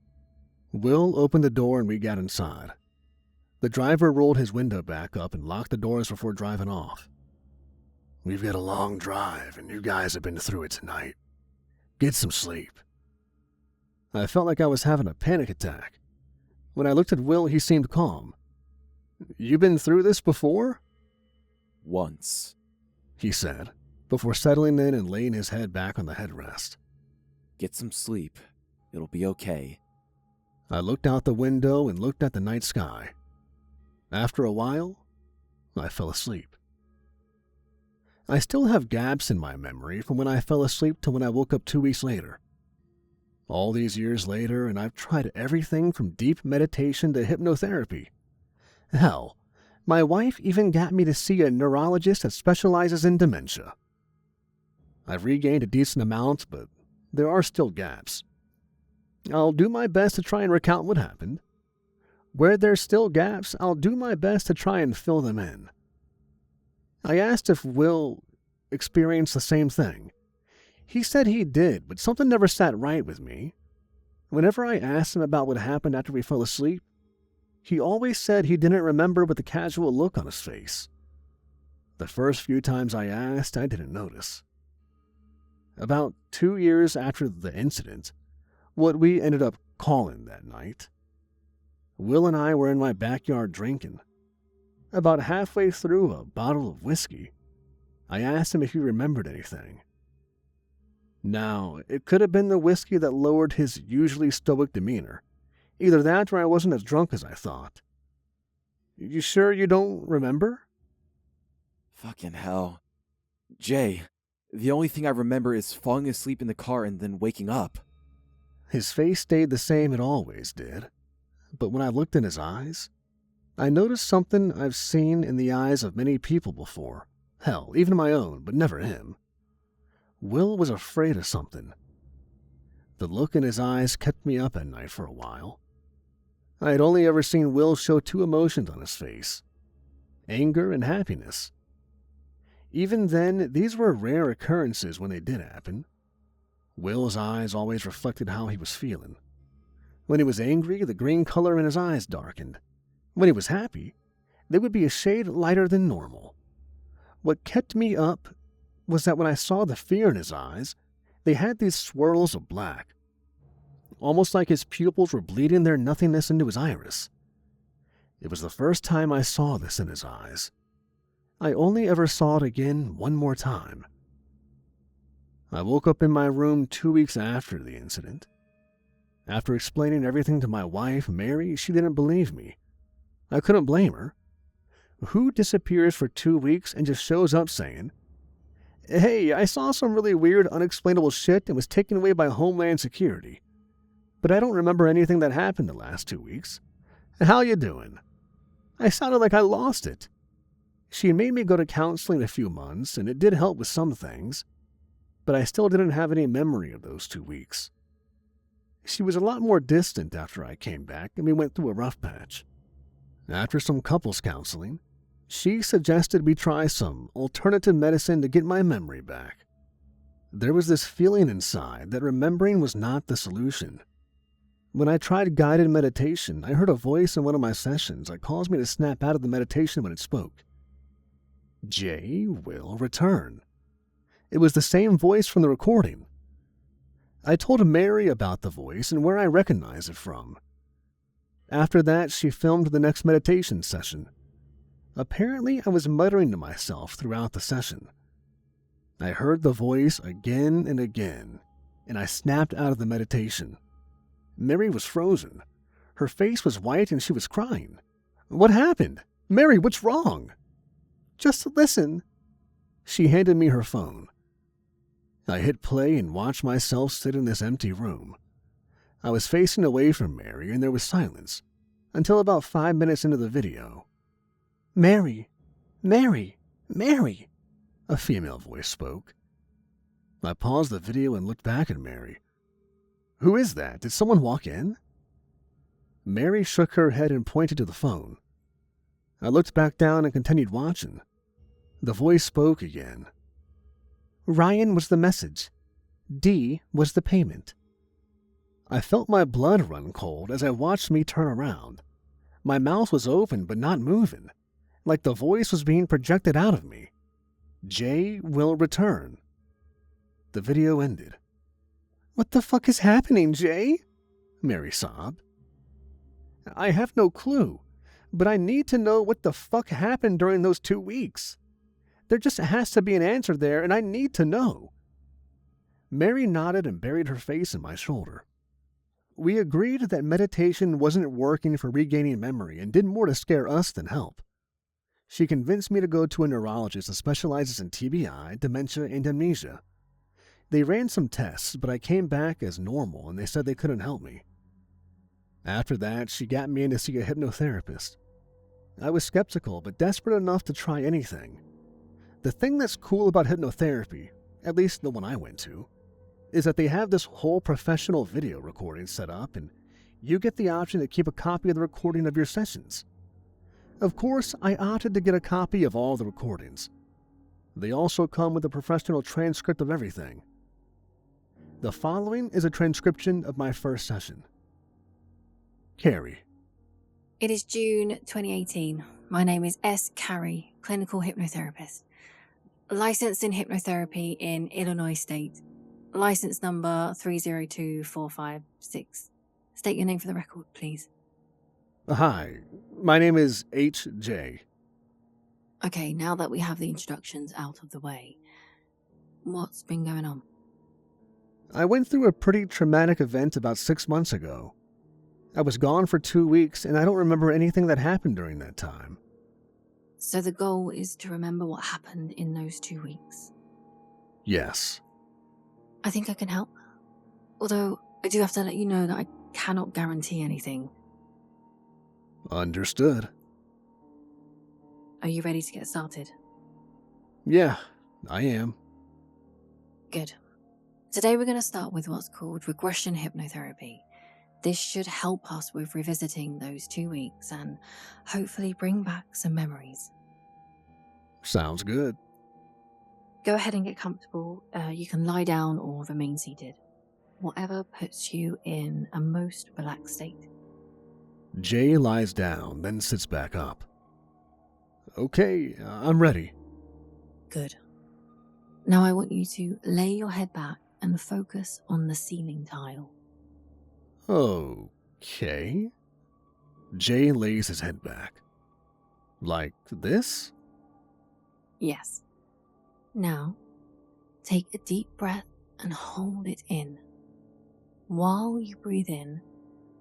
Will opened the door and we got inside. The driver rolled his window back up and locked the doors before driving off. We've got a long drive and you guys have been through it tonight. Get some sleep. I felt like I was having a panic attack. When I looked at Will, he seemed calm. You been through this before? Once, he said, before settling in and laying his head back on the headrest. Get some sleep. It'll be okay. I looked out the window and looked at the night sky. After a while, I fell asleep. I still have gaps in my memory from when I fell asleep to when I woke up 2 weeks later. All these years later, and I've tried everything from deep meditation to hypnotherapy. Hell, my wife even got me to see a neurologist that specializes in dementia. I've regained a decent amount, but there are still gaps. I'll do my best to try and recount what happened. Where there's still gaps, I'll do my best to try and fill them in. I asked if Will experienced the same thing. He said he did, but something never sat right with me. Whenever I asked him about what happened after we fell asleep, he always said he didn't remember with a casual look on his face. The first few times I asked, I didn't notice. About 2 years after the incident, what we ended up calling that night, Will and I were in my backyard drinking. About halfway through a bottle of whiskey, I asked him if he remembered anything. Now, it could have been the whiskey that lowered his usually stoic demeanor. Either that or I wasn't as drunk as I thought. You sure you don't remember? Fucking hell. Jay, the only thing I remember is falling asleep in the car and then waking up. His face stayed the same it always did, but when I looked in his eyes, I noticed something I've seen in the eyes of many people before. Hell, even my own, but never him. Will was afraid of something. The look in his eyes kept me up at night for a while. I had only ever seen Will show two emotions on his face: anger and happiness. Even then, these were rare occurrences when they did happen. Will's eyes always reflected how he was feeling. When he was angry, the green color in his eyes darkened. When he was happy, they would be a shade lighter than normal. What kept me up was that when I saw the fear in his eyes, they had these swirls of black, almost like his pupils were bleeding their nothingness into his iris. It was the first time I saw this in his eyes. I only ever saw it again one more time. I woke up in my room 2 weeks after the incident. After explaining everything to my wife, Mary, she didn't believe me. I couldn't blame her. Who disappears for 2 weeks and just shows up saying, "Hey, I saw some really weird, unexplainable shit and was taken away by Homeland Security. But I don't remember anything that happened the last 2 weeks. How you doing?" I sounded like I lost it. She made me go to counseling a few months, and it did help with some things, but I still didn't have any memory of those 2 weeks. She was a lot more distant after I came back, and we went through a rough patch. After some couples counseling, she suggested we try some alternative medicine to get my memory back. There was this feeling inside that remembering was not the solution. When I tried guided meditation, I heard a voice in one of my sessions that caused me to snap out of the meditation when it spoke. Jay will return. It was the same voice from the recording. I told Mary about the voice and where I recognized it from. After that, she filmed the next meditation session. Apparently, I was muttering to myself throughout the session. I heard the voice again and again, and I snapped out of the meditation. Mary was frozen. Her face was white and she was crying. "What happened? Mary, what's wrong?" "Just listen." She handed me her phone. I hit play and watched myself sit in this empty room. I was facing away from Mary and there was silence, until about 5 minutes into the video. "Mary, Mary! Mary! A female voice spoke. I paused the video and looked back at Mary. Who is that? Did someone walk in? Mary shook her head and pointed to the phone. I looked back down and continued watching. The voice spoke again. Ryan was the message. D was the payment. I felt my blood run cold as I watched me turn around. My mouth was open but not moving, like the voice was being projected out of me. Jay will return. The video ended. What the fuck is happening, Jay? Mary sobbed. I have no clue, but I need to know what the fuck happened during those 2 weeks. There just has to be an answer there, and I need to know. Mary nodded and buried her face in my shoulder. We agreed that meditation wasn't working for regaining memory and did more to scare us than help. She convinced me to go to a neurologist that specializes in TBI, dementia, and amnesia. They ran some tests, but I came back as normal and they said they couldn't help me. After that, she got me in to see a hypnotherapist. I was skeptical, but desperate enough to try anything. The thing that's cool about hypnotherapy, at least the one I went to, is that they have this whole professional video recording set up, and you get the option to keep a copy of the recording of your sessions. Of course, I opted to get a copy of all the recordings. They also come with a professional transcript of everything. The following is a transcription of my first session. Carrie. It is June 2018. My name is S. Carrie, clinical hypnotherapist. Licensed in hypnotherapy in Illinois State. License number 302456. State your name for the record, please. Hi, my name is H.J. Okay, now that we have the introductions out of the way, what's been going on? I went through a pretty traumatic event about 6 months ago. I was gone for 2 weeks, and I don't remember anything that happened during that time. So the goal is to remember what happened in those 2 weeks? Yes. I think I can help. Although, I do have to let you know that I cannot guarantee anything. Understood. Are you ready to get started? Yeah, I am. Good. Today we're going to start with what's called regression hypnotherapy. This should help us with revisiting those 2 weeks and hopefully bring back some memories. Sounds good. Go ahead and get comfortable. You can lie down or remain seated. Whatever puts you in a most relaxed state. Jay lies down, then sits back up. Okay, I'm ready. Good. Now I want you to lay your head back and focus on the ceiling tile. Okay. Jay lays his head back. Like this? Yes. Now, take a deep breath and hold it in. While you breathe in,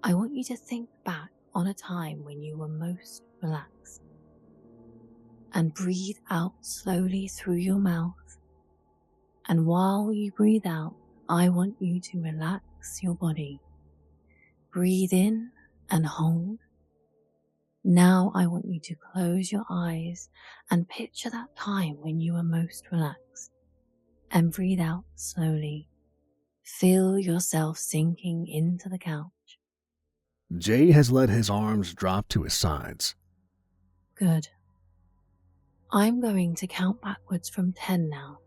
I want you to think back on a time when you were most relaxed. And breathe out slowly through your mouth. And while you breathe out, I want you to relax your body. Breathe in and hold. Now I want you to close your eyes and picture that time when you were most relaxed. And breathe out slowly. Feel yourself sinking into the couch. Jay has let his arms drop to his sides. Good. I'm going to count backwards from 10 now.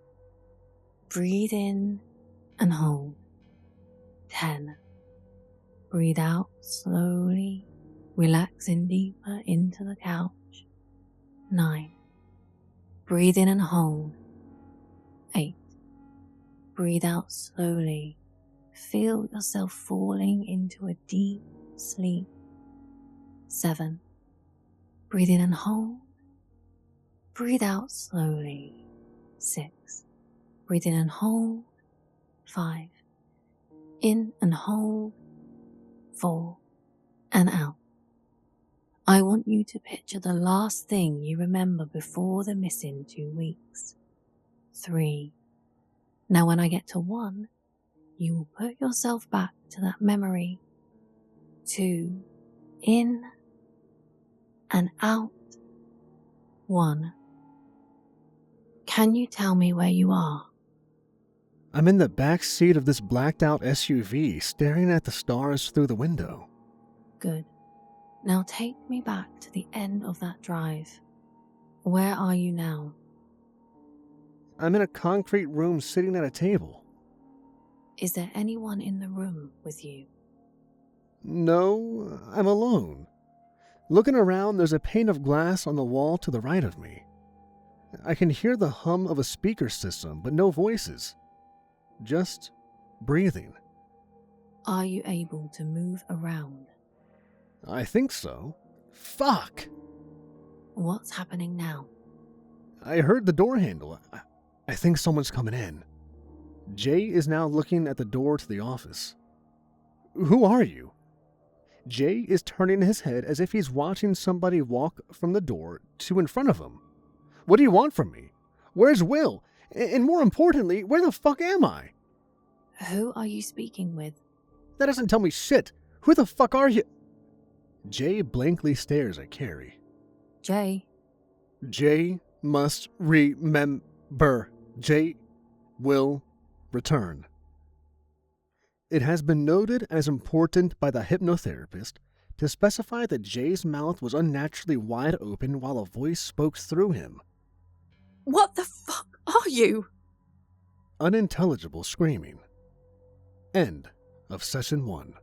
Breathe in and hold. 10. Breathe out slowly, relaxing deeper into the couch. 9. Breathe in and hold. 8. Breathe out slowly. Feel yourself falling into a deep sleep. 7. Breathe in and hold. Breathe out slowly. 6. Breathe in and hold. 5. In and hold. 4. And out. I want you to picture the last thing you remember before the missing 2 weeks. 3. Now when I get to 1, you will put yourself back to that memory. 2. In and out. 1. Can you tell me where you are? I'm in the back seat of this blacked-out SUV, staring at the stars through the window. Good. Now take me back to the end of that drive. Where are you now? I'm in a concrete room sitting at a table. Is there anyone in the room with you? No, I'm alone. Looking around, there's a pane of glass on the wall to the right of me. I can hear the hum of a speaker system, but no voices. Just breathing. Are you able to move around? I think so. Fuck! What's happening now? I heard the door handle. I think someone's coming in. Jay is now looking at the door to the office. Who are you? Jay is turning his head as if he's watching somebody walk from the door to in front of him. What do you want from me? Where's Will? And more importantly, where the fuck am I? Who are you speaking with? That doesn't tell me shit. Who the fuck are you? Jay blankly stares at Carrie. Jay. Jay must remember. Jay will return. It has been noted as important by the hypnotherapist to specify that Jay's mouth was unnaturally wide open while a voice spoke through him. What the fuck are you? Unintelligible screaming. End of Session 1.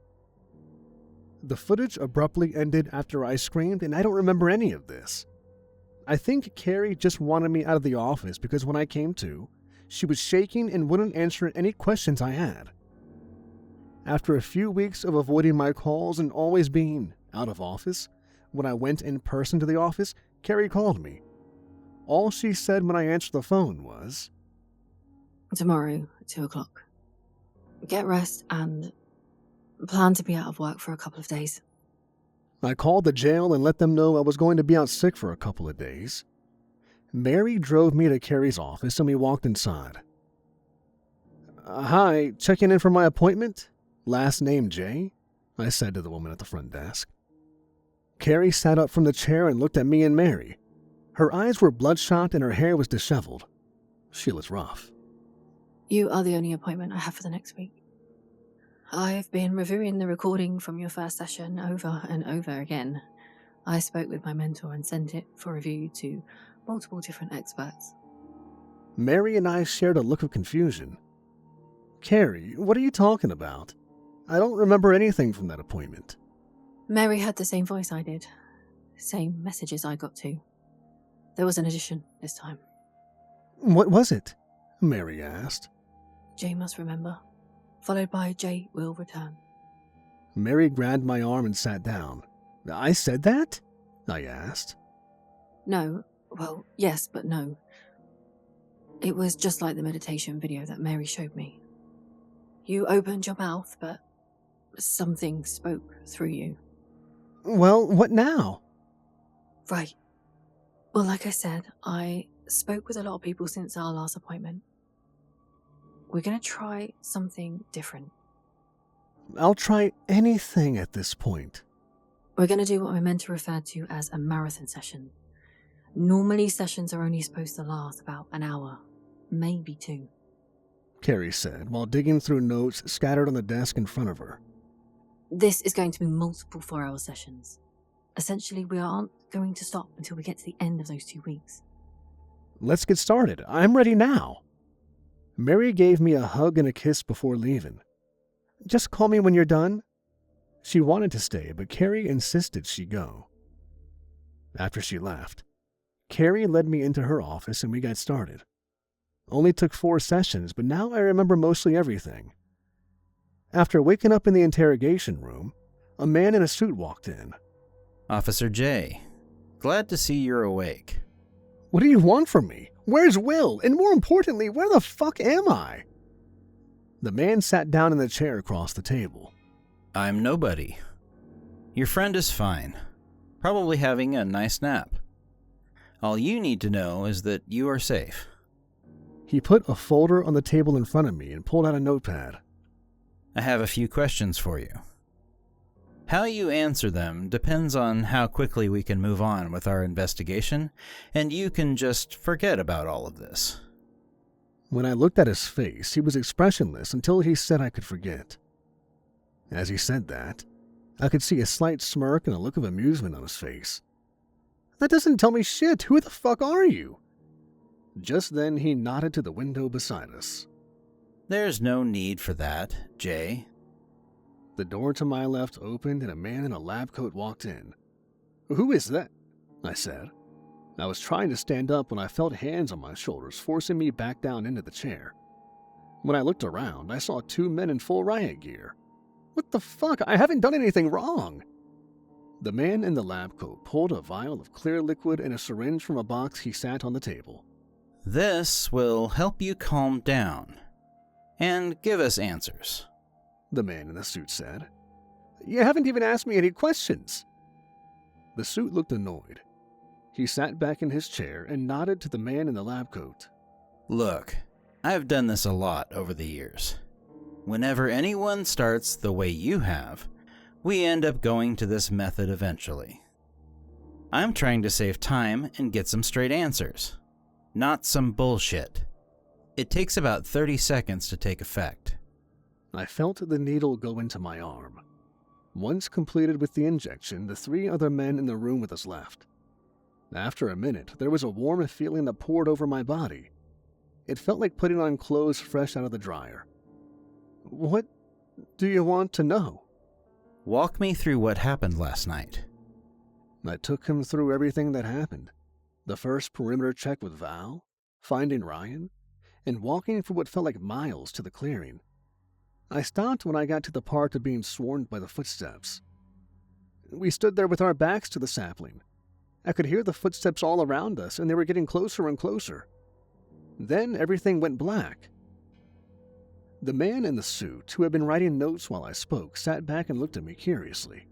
The footage abruptly ended after I screamed, and I don't remember any of this. I think Carrie just wanted me out of the office because when I came to, she was shaking and wouldn't answer any questions I had. After a few weeks of avoiding my calls and always being out of office, when I went in person to the office, Carrie called me. All she said when I answered the phone was, Tomorrow, 2 o'clock. Get rest and plan to be out of work for a couple of days. I called the jail and let them know I was going to be out sick for a couple of days. Mary drove me to Carrie's office and we walked inside. Hi, checking in for my appointment? Last name Jay? I said to the woman at the front desk. Carrie sat up from the chair and looked at me and Mary. Her eyes were bloodshot and her hair was disheveled. She was rough. You are the only appointment I have for the next week. I've been reviewing the recording from your first session over and over again. I spoke with my mentor and sent it for review to multiple different experts. Mary and I shared a look of confusion. Carrie, what are you talking about? I don't remember anything from that appointment. Mary had the same voice I did. Same messages I got too. There was an addition this time. What was it? Mary asked. Jay must remember. Followed by Jay will return. Mary grabbed my arm and sat down. I said that? I asked. No. Well, yes, but no. It was just like the meditation video that Mary showed me. You opened your mouth, but something spoke through you. Well, what now? Right. Well, like I said, I spoke with a lot of people since our last appointment. We're going to try something different. I'll try anything at this point. We're going to do what my mentor referred to as a marathon session. Normally, sessions are only supposed to last about an hour, maybe 2. Carrie said, while digging through notes scattered on the desk in front of her. This is going to be multiple 4-hour sessions. Essentially, we aren't going to stop until we get to the end of those 2 weeks. Let's get started. I'm ready now. Mary gave me a hug and a kiss before leaving. Just call me when you're done. She wanted to stay, but Carrie insisted she go. After she left, Carrie led me into her office and we got started. Only took 4 sessions, but now I remember mostly everything. After waking up in the interrogation room, a man in a suit walked in. Officer J, glad to see you're awake. What do you want from me? Where's Will? And more importantly, where the fuck am I? The man sat down in the chair across the table. I'm nobody. Your friend is fine. Probably having a nice nap. All you need to know is that you are safe. He put a folder on the table in front of me and pulled out a notepad. I have a few questions for you. How you answer them depends on how quickly we can move on with our investigation, and you can just forget about all of this. When I looked at his face, he was expressionless until he said I could forget. As he said that, I could see a slight smirk and a look of amusement on his face. That doesn't tell me shit. Who the fuck are you? Just then, he nodded to the window beside us. There's no need for that, Jay. The door to my left opened and a man in a lab coat walked in. Who is that? I said. I was trying to stand up when I felt hands on my shoulders forcing me back down into the chair. When I looked around, I saw two men in full riot gear. What the fuck? I haven't done anything wrong. The man in the lab coat pulled a vial of clear liquid and a syringe from a box he sat on the table. This will help you calm down and give us answers, the man in the suit said. You haven't even asked me any questions. The suit looked annoyed. He sat back in his chair and nodded to the man in the lab coat. Look, I've done this a lot over the years. Whenever anyone starts the way you have, we end up going to this method eventually. I'm trying to save time and get some straight answers, not some bullshit. It takes about 30 seconds to take effect. I felt the needle go into my arm. Once completed with the injection, the three other men in the room with us left. After a minute, there was a warm feeling that poured over my body. It felt like putting on clothes fresh out of the dryer. What do you want to know? Walk me through what happened last night. I took him through everything that happened. The first perimeter check with Val, finding Ryan, and walking for what felt like miles to the clearing. I stopped when I got to the part of being swarmed by the footsteps. We stood there with our backs to the sapling. I could hear the footsteps all around us, and they were getting closer and closer. Then everything went black. The man in the suit, who had been writing notes while I spoke, sat back and looked at me curiously.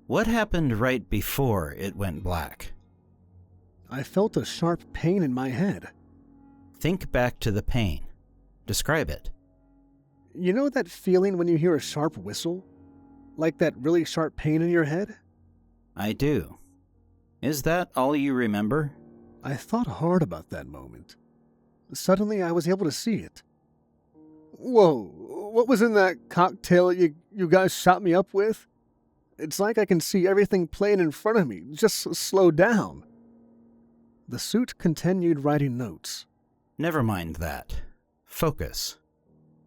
What happened right before it went black? I felt a sharp pain in my head. Think back to the pain. Describe it. You know that feeling when you hear a sharp whistle? Like that really sharp pain in your head? I do. Is that all you remember? I thought hard about that moment. Suddenly I was able to see it. Whoa, what was in that cocktail you guys shot me up with? It's like I can see everything playing in front of me, just slow down. The suit continued writing notes. Never mind that. Focus.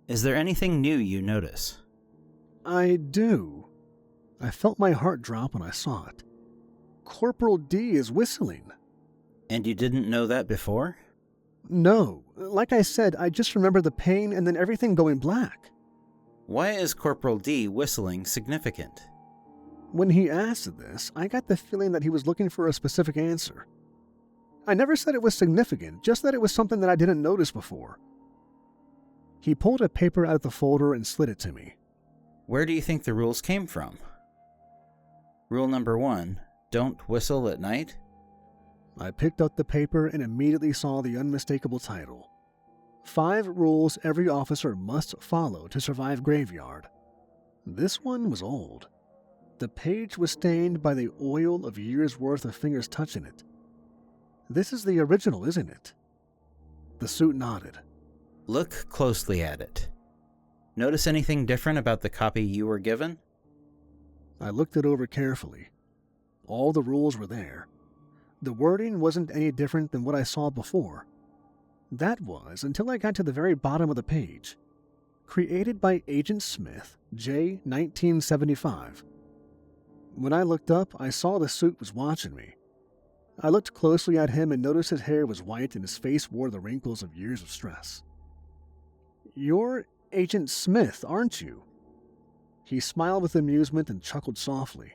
Is there anything new you notice? I do. I felt my heart drop when I saw it. Corporal D is whistling. And you didn't know that before? No. Like I said, I just remember the pain and then everything going black. Why is Corporal D whistling significant? When he asked this, I got the feeling that he was looking for a specific answer. I never said it was significant, just that it was something that I didn't notice before. He pulled a paper out of the folder and slid it to me. Where do you think the rules came from? Rule number 1, don't whistle at night? I picked up the paper and immediately saw the unmistakable title. 5 rules every officer must follow to survive graveyard. This one was old. The page was stained by the oil of years' worth of fingers touching it. This is the original, isn't it? The suit nodded. Look closely at it. Notice anything different about the copy you were given? I looked it over carefully. All the rules were there. The wording wasn't any different than what I saw before. That was until I got to the very bottom of the page. Created by Agent Smith, J. 1975. When I looked up, I saw the suit was watching me. I looked closely at him and noticed his hair was white and his face wore the wrinkles of years of stress. You're Agent Smith, aren't you? He smiled with amusement and chuckled softly.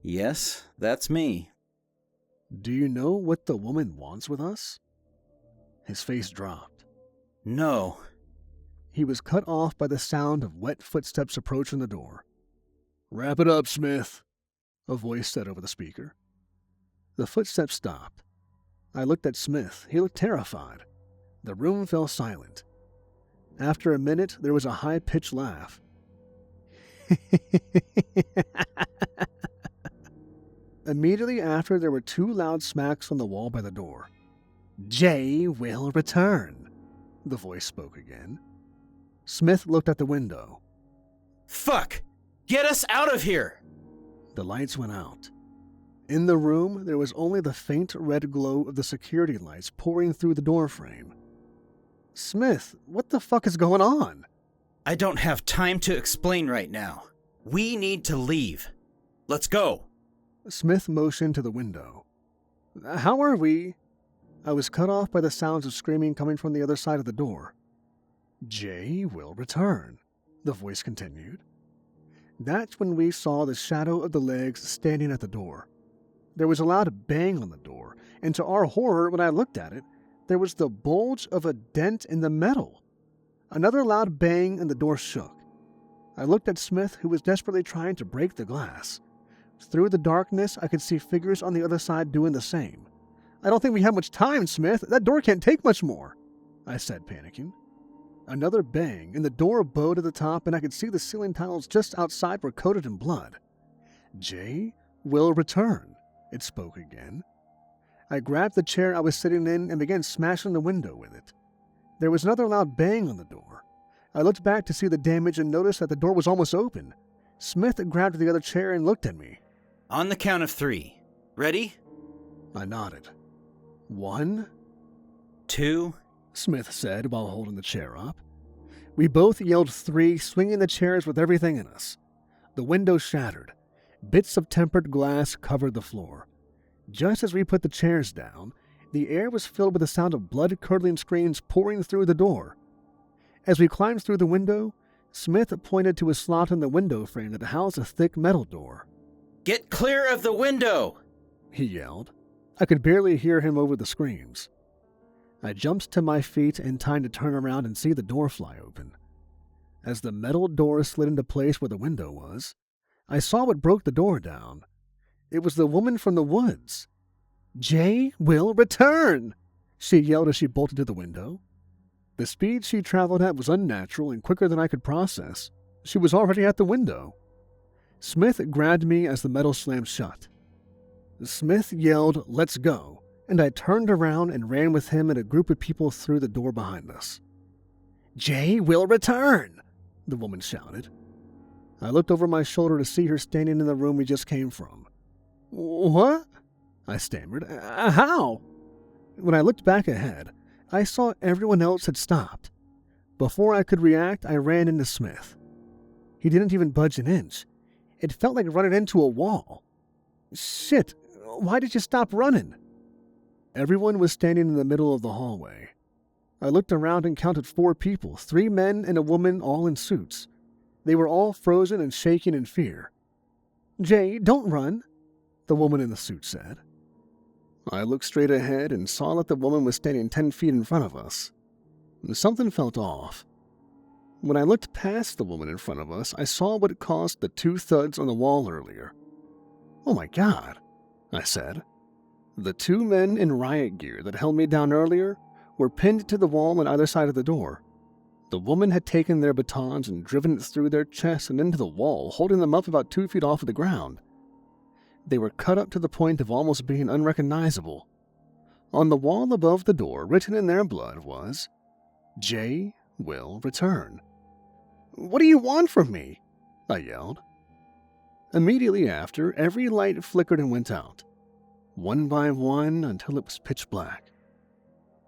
Yes, that's me. Do you know what the woman wants with us? His face dropped. No. He was cut off by the sound of wet footsteps approaching the door. Wrap it up, Smith, a voice said over the speaker. The footsteps stopped. I looked at Smith. He looked terrified. The room fell silent. After a minute, there was a high-pitched laugh. Immediately after, there were 2 loud smacks on the wall by the door. "Jay will return," the voice spoke again. Smith looked at the window. Fuck! Get us out of here! The lights went out. In the room, there was only the faint red glow of the security lights pouring through the doorframe. "Smith, what the fuck is going on?" I don't have time to explain right now. We need to leave. Let's go. Smith motioned to the window. "How are we?" I was cut off by the sounds of screaming coming from the other side of the door. "Jay will return," the voice continued. That's when we saw the shadow of the legs standing at the door. There was a loud bang on the door, and to our horror, when I looked at it, there was the bulge of a dent in the metal. Another loud bang and the door shook. I looked at Smith, who was desperately trying to break the glass. Through the darkness, I could see figures on the other side doing the same. "I don't think we have much time, Smith. That door can't take much more," I said, panicking. Another bang, and the door bowed at the top, and I could see the ceiling tiles just outside were coated in blood. "Jay will return," it spoke again. I grabbed the chair I was sitting in and began smashing the window with it. There was another loud bang on the door. I looked back to see the damage and noticed that the door was almost open. Smith grabbed the other chair and looked at me. On the count of 3. Ready? I nodded. 1, 2. Smith said while holding the chair up. We both yelled 3, swinging the chairs with everything in us. The window shattered. Bits of tempered glass covered the floor. Just as we put the chairs down, the air was filled with the sound of blood-curdling screams pouring through the door. As we climbed through the window, Smith pointed to a slot in the window frame that housed a thick metal door. Get clear of the window! He yelled. I could barely hear him over the screams. I jumped to my feet in time to turn around and see the door fly open. As the metal door slid into place where the window was, I saw what broke the door down. It was the woman from the woods. "Jay will return!" she yelled as she bolted to the window. The speed she traveled at was unnatural and quicker than I could process. She was already at the window. Smith grabbed me as the metal slammed shut. Smith yelled, "Let's go," and I turned around and ran with him and a group of people through the door behind us. "Jay will return!" the woman shouted. I looked over my shoulder to see her standing in the room we just came from. "What?" I stammered. "How?" When I looked back ahead, I saw everyone else had stopped. Before I could react, I ran into Smith. He didn't even budge an inch. It felt like running into a wall. "Shit, why did you stop running?" Everyone was standing in the middle of the hallway. I looked around and counted 4 people, 3 men and a woman, all in suits. They were all frozen and shaking in fear. "Jay, don't run," the woman in the suit said. I looked straight ahead and saw that the woman was standing 10 feet in front of us. Something felt off. When I looked past the woman in front of us, I saw what caused the 2 thuds on the wall earlier. "Oh my God," I said. The 2 men in riot gear that held me down earlier were pinned to the wall on either side of the door. The woman had taken their batons and driven it through their chests and into the wall, holding them up about 2 feet off of the ground. They were cut up to the point of almost being unrecognizable. On the wall above the door, written in their blood, was, "Jay will return." "What do you want from me?" I yelled. Immediately after, every light flickered and went out, one by one until it was pitch black.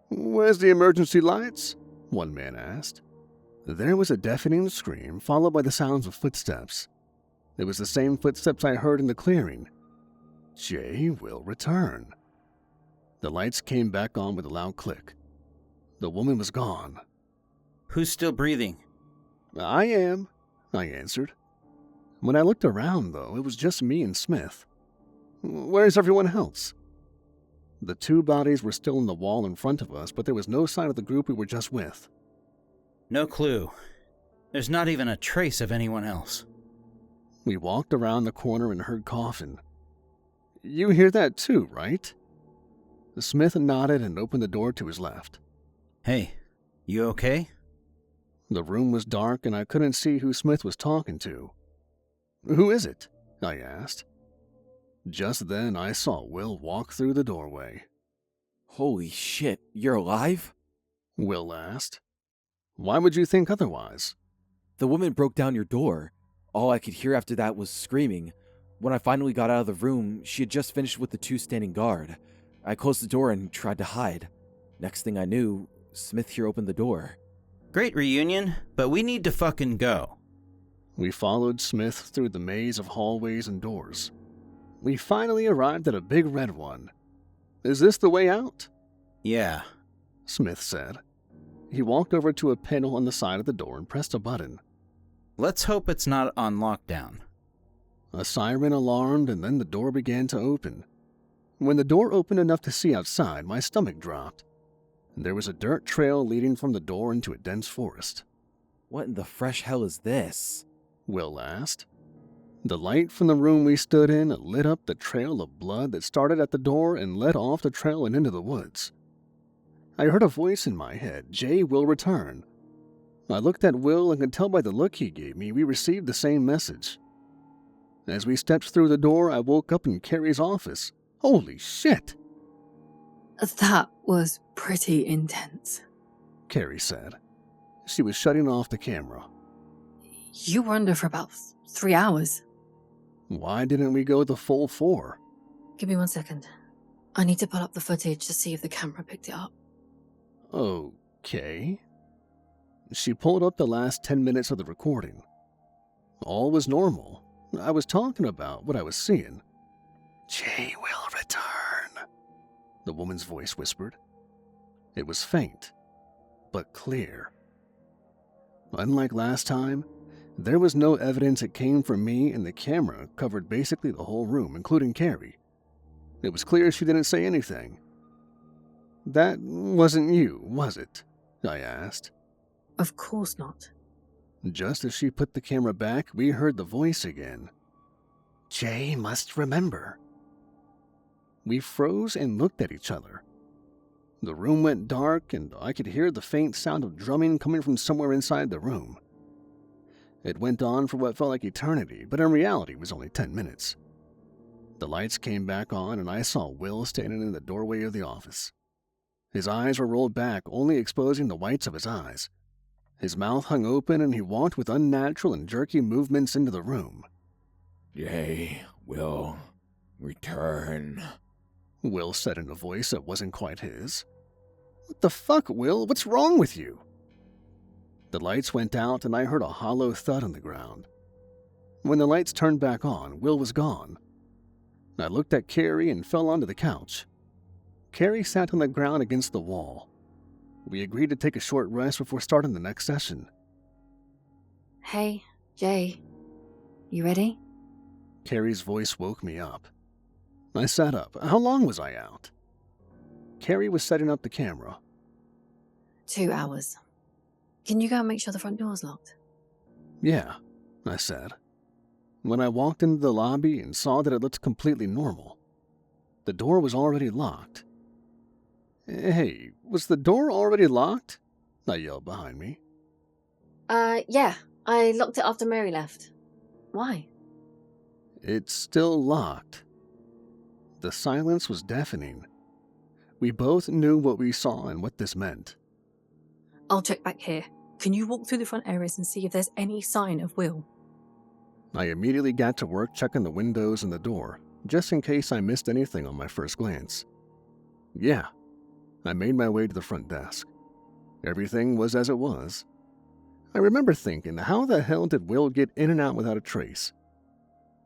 "Where's the emergency lights?" one man asked. There was a deafening scream, followed by the sounds of footsteps. It was the same footsteps I heard in the clearing. "Jay will return." The lights came back on with a loud click. The woman was gone. Who's still breathing? "I am," I answered. When I looked around, though, it was just me and Smith. "Where's everyone else?" The 2 bodies were still in the wall in front of us, but there was no sign of the group we were just with. No clue. There's not even a trace of anyone else. We walked around the corner and heard coughing. "You hear that too, right?" Smith nodded and opened the door to his left. Hey, you okay? The room was dark and I couldn't see who Smith was talking to. Who is it? I asked. Just then I saw Will walk through the doorway. Holy shit, you're alive? Will asked. Why would you think otherwise? The woman broke down your door. All I could hear after that was screaming. When I finally got out of the room, she had just finished with the 2 standing guard. I closed the door and tried to hide. Next thing I knew, Smith here opened the door. Great reunion, but we need to fucking go. We followed Smith through the maze of hallways and doors. We finally arrived at a big red one. Is this the way out? Yeah. Smith said. He walked over to a panel on the side of the door and pressed a button. Let's hope it's not on lockdown. A siren alarmed and then the door began to open. When the door opened enough to see outside, my stomach dropped. There was a dirt trail leading from the door into a dense forest. What in the fresh hell is this? Will asked. The light from the room we stood in lit up the trail of blood that started at the door and led off the trail and into the woods. I heard a voice in my head, Jay will return. I looked at Will and could tell by the look he gave me we received the same message. As we stepped through the door, I woke up in Carrie's office. Holy shit! That was pretty intense. Carrie said. She was shutting off the camera. You were under for about 3 hours. Why didn't we go the full 4? Give me 1 second. I need to pull up the footage to see if the camera picked it up. Okay. She pulled up the last 10 minutes of the recording. All was normal. I was talking about what I was seeing. Jay will return, the woman's voice whispered. It was faint, but clear. Unlike last time, there was no evidence it came from me, and the camera covered basically the whole room, including Carrie. It was clear she didn't say anything. That wasn't you, was it? I asked. Of course not. Just as she put the camera back, we heard the voice again. Jay must remember. We froze and looked at each other. The room went dark, and I could hear the faint sound of drumming coming from somewhere inside the room. It went on for what felt like eternity, but in reality was only 10 minutes. The lights came back on, and I saw Will standing in the doorway of the office. His eyes were rolled back, only exposing the whites of his eyes. His mouth hung open, and he walked with unnatural and jerky movements into the room. Jay will return, Will said in a voice that wasn't quite his. What the fuck, Will? What's wrong with you? The lights went out, and I heard a hollow thud on the ground. When the lights turned back on, Will was gone. I looked at Carrie and fell onto the couch. Carrie sat on the ground against the wall. We agreed to take a short rest before starting the next session. Hey, Jay. You ready? Carrie's voice woke me up. I sat up. How long was I out? Carrie was setting up the camera. 2 hours. Can you go and make sure the front door's locked? Yeah, I said. When I walked into the lobby and saw that it looked completely normal. The door was already locked. Hey, was the door already locked? I yelled behind me. Yeah. I locked it after Mary left. Why? It's still locked. The silence was deafening. We both knew what we saw and what this meant. I'll check back here. Can you walk through the front areas and see if there's any sign of Will? I immediately got to work checking the windows and the door, just in case I missed anything on my first glance. Yeah, I made my way to the front desk. Everything was as it was. I remember thinking, how the hell did Will get in and out without a trace?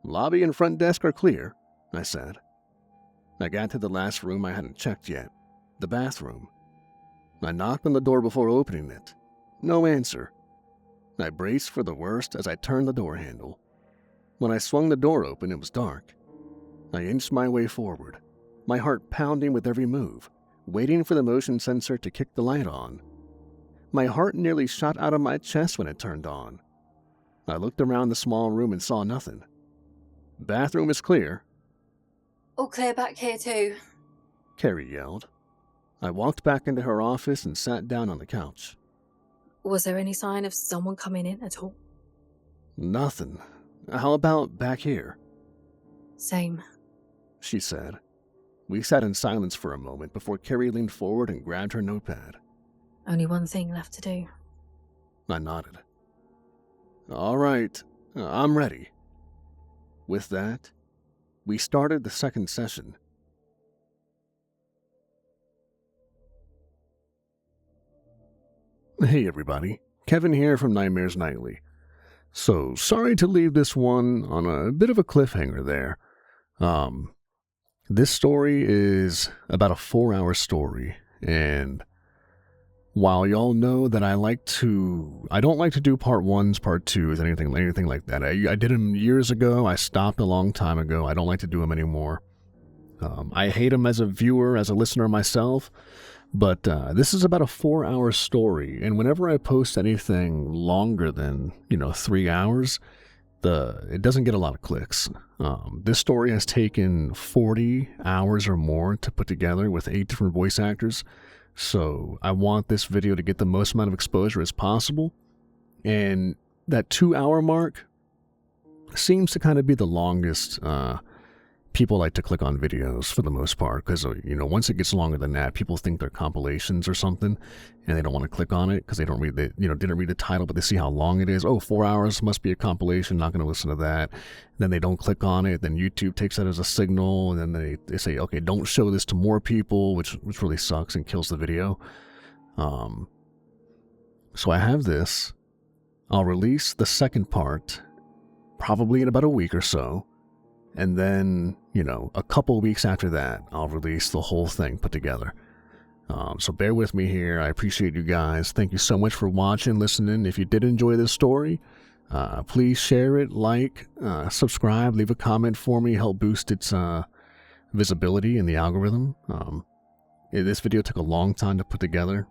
Lobby and front desk are clear, I said. I got to the last room I hadn't checked yet, the bathroom. I knocked on the door before opening it. No answer. I braced for the worst as I turned the door handle. When I swung the door open, it was dark. I inched my way forward, my heart pounding with every move, waiting for the motion sensor to kick the light on. My heart nearly shot out of my chest when it turned on. I looked around the small room and saw nothing. Bathroom is clear. All clear back here too. Carrie yelled. I walked back into her office and sat down on the couch. Was there any sign of someone coming in at all? Nothing. How about back here? Same. She said. We sat in silence for a moment before Carrie leaned forward and grabbed her notepad. Only one thing left to do. I nodded. All right, I'm ready. With that, we started the second session. Hey everybody, Kevin here from Nightmares Nightly. So, sorry to leave this one on a bit of a cliffhanger there. This story is about a 4-hour story, and while y'all know that I don't like to do part 1s, part 2s, anything like that. I did them years ago, I stopped a long time ago, I don't like to do them anymore. I hate them as a viewer, as a listener myself, but this is about a 4-hour story, and whenever I post anything longer than, 3 hours, it doesn't get a lot of clicks. This story has taken 40 hours or more to put together with 8 different voice actors, so I want this video to get the most amount of exposure as possible, and that 2-hour mark seems to kind of be the longest people like to click on videos for the most part, because once it gets longer than that, people think they're compilations or something, and they don't want to click on it because they don't read didn't read the title, but they see how long it is. Oh, 4 hours must be a compilation. Not going to listen to that. Then they don't click on it. Then YouTube takes that as a signal, and then they say, okay, don't show this to more people, which really sucks and kills the video. So I have this. I'll release the second part probably in about a week or so. And then, a couple weeks after that, I'll release the whole thing put together. So bear with me here. I appreciate you guys. Thank you so much for watching, listening. If you did enjoy this story, please share it, subscribe, leave a comment for me, help boost its visibility in the algorithm. This video took a long time to put together.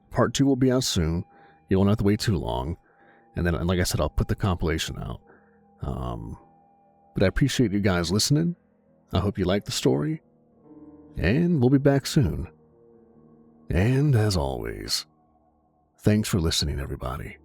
Part 2 will be out soon. You won't have to wait too long. And then, like I said, I'll put the compilation out. But I appreciate you guys listening. I hope you like the story. And we'll be back soon. And as always, thanks for listening, everybody.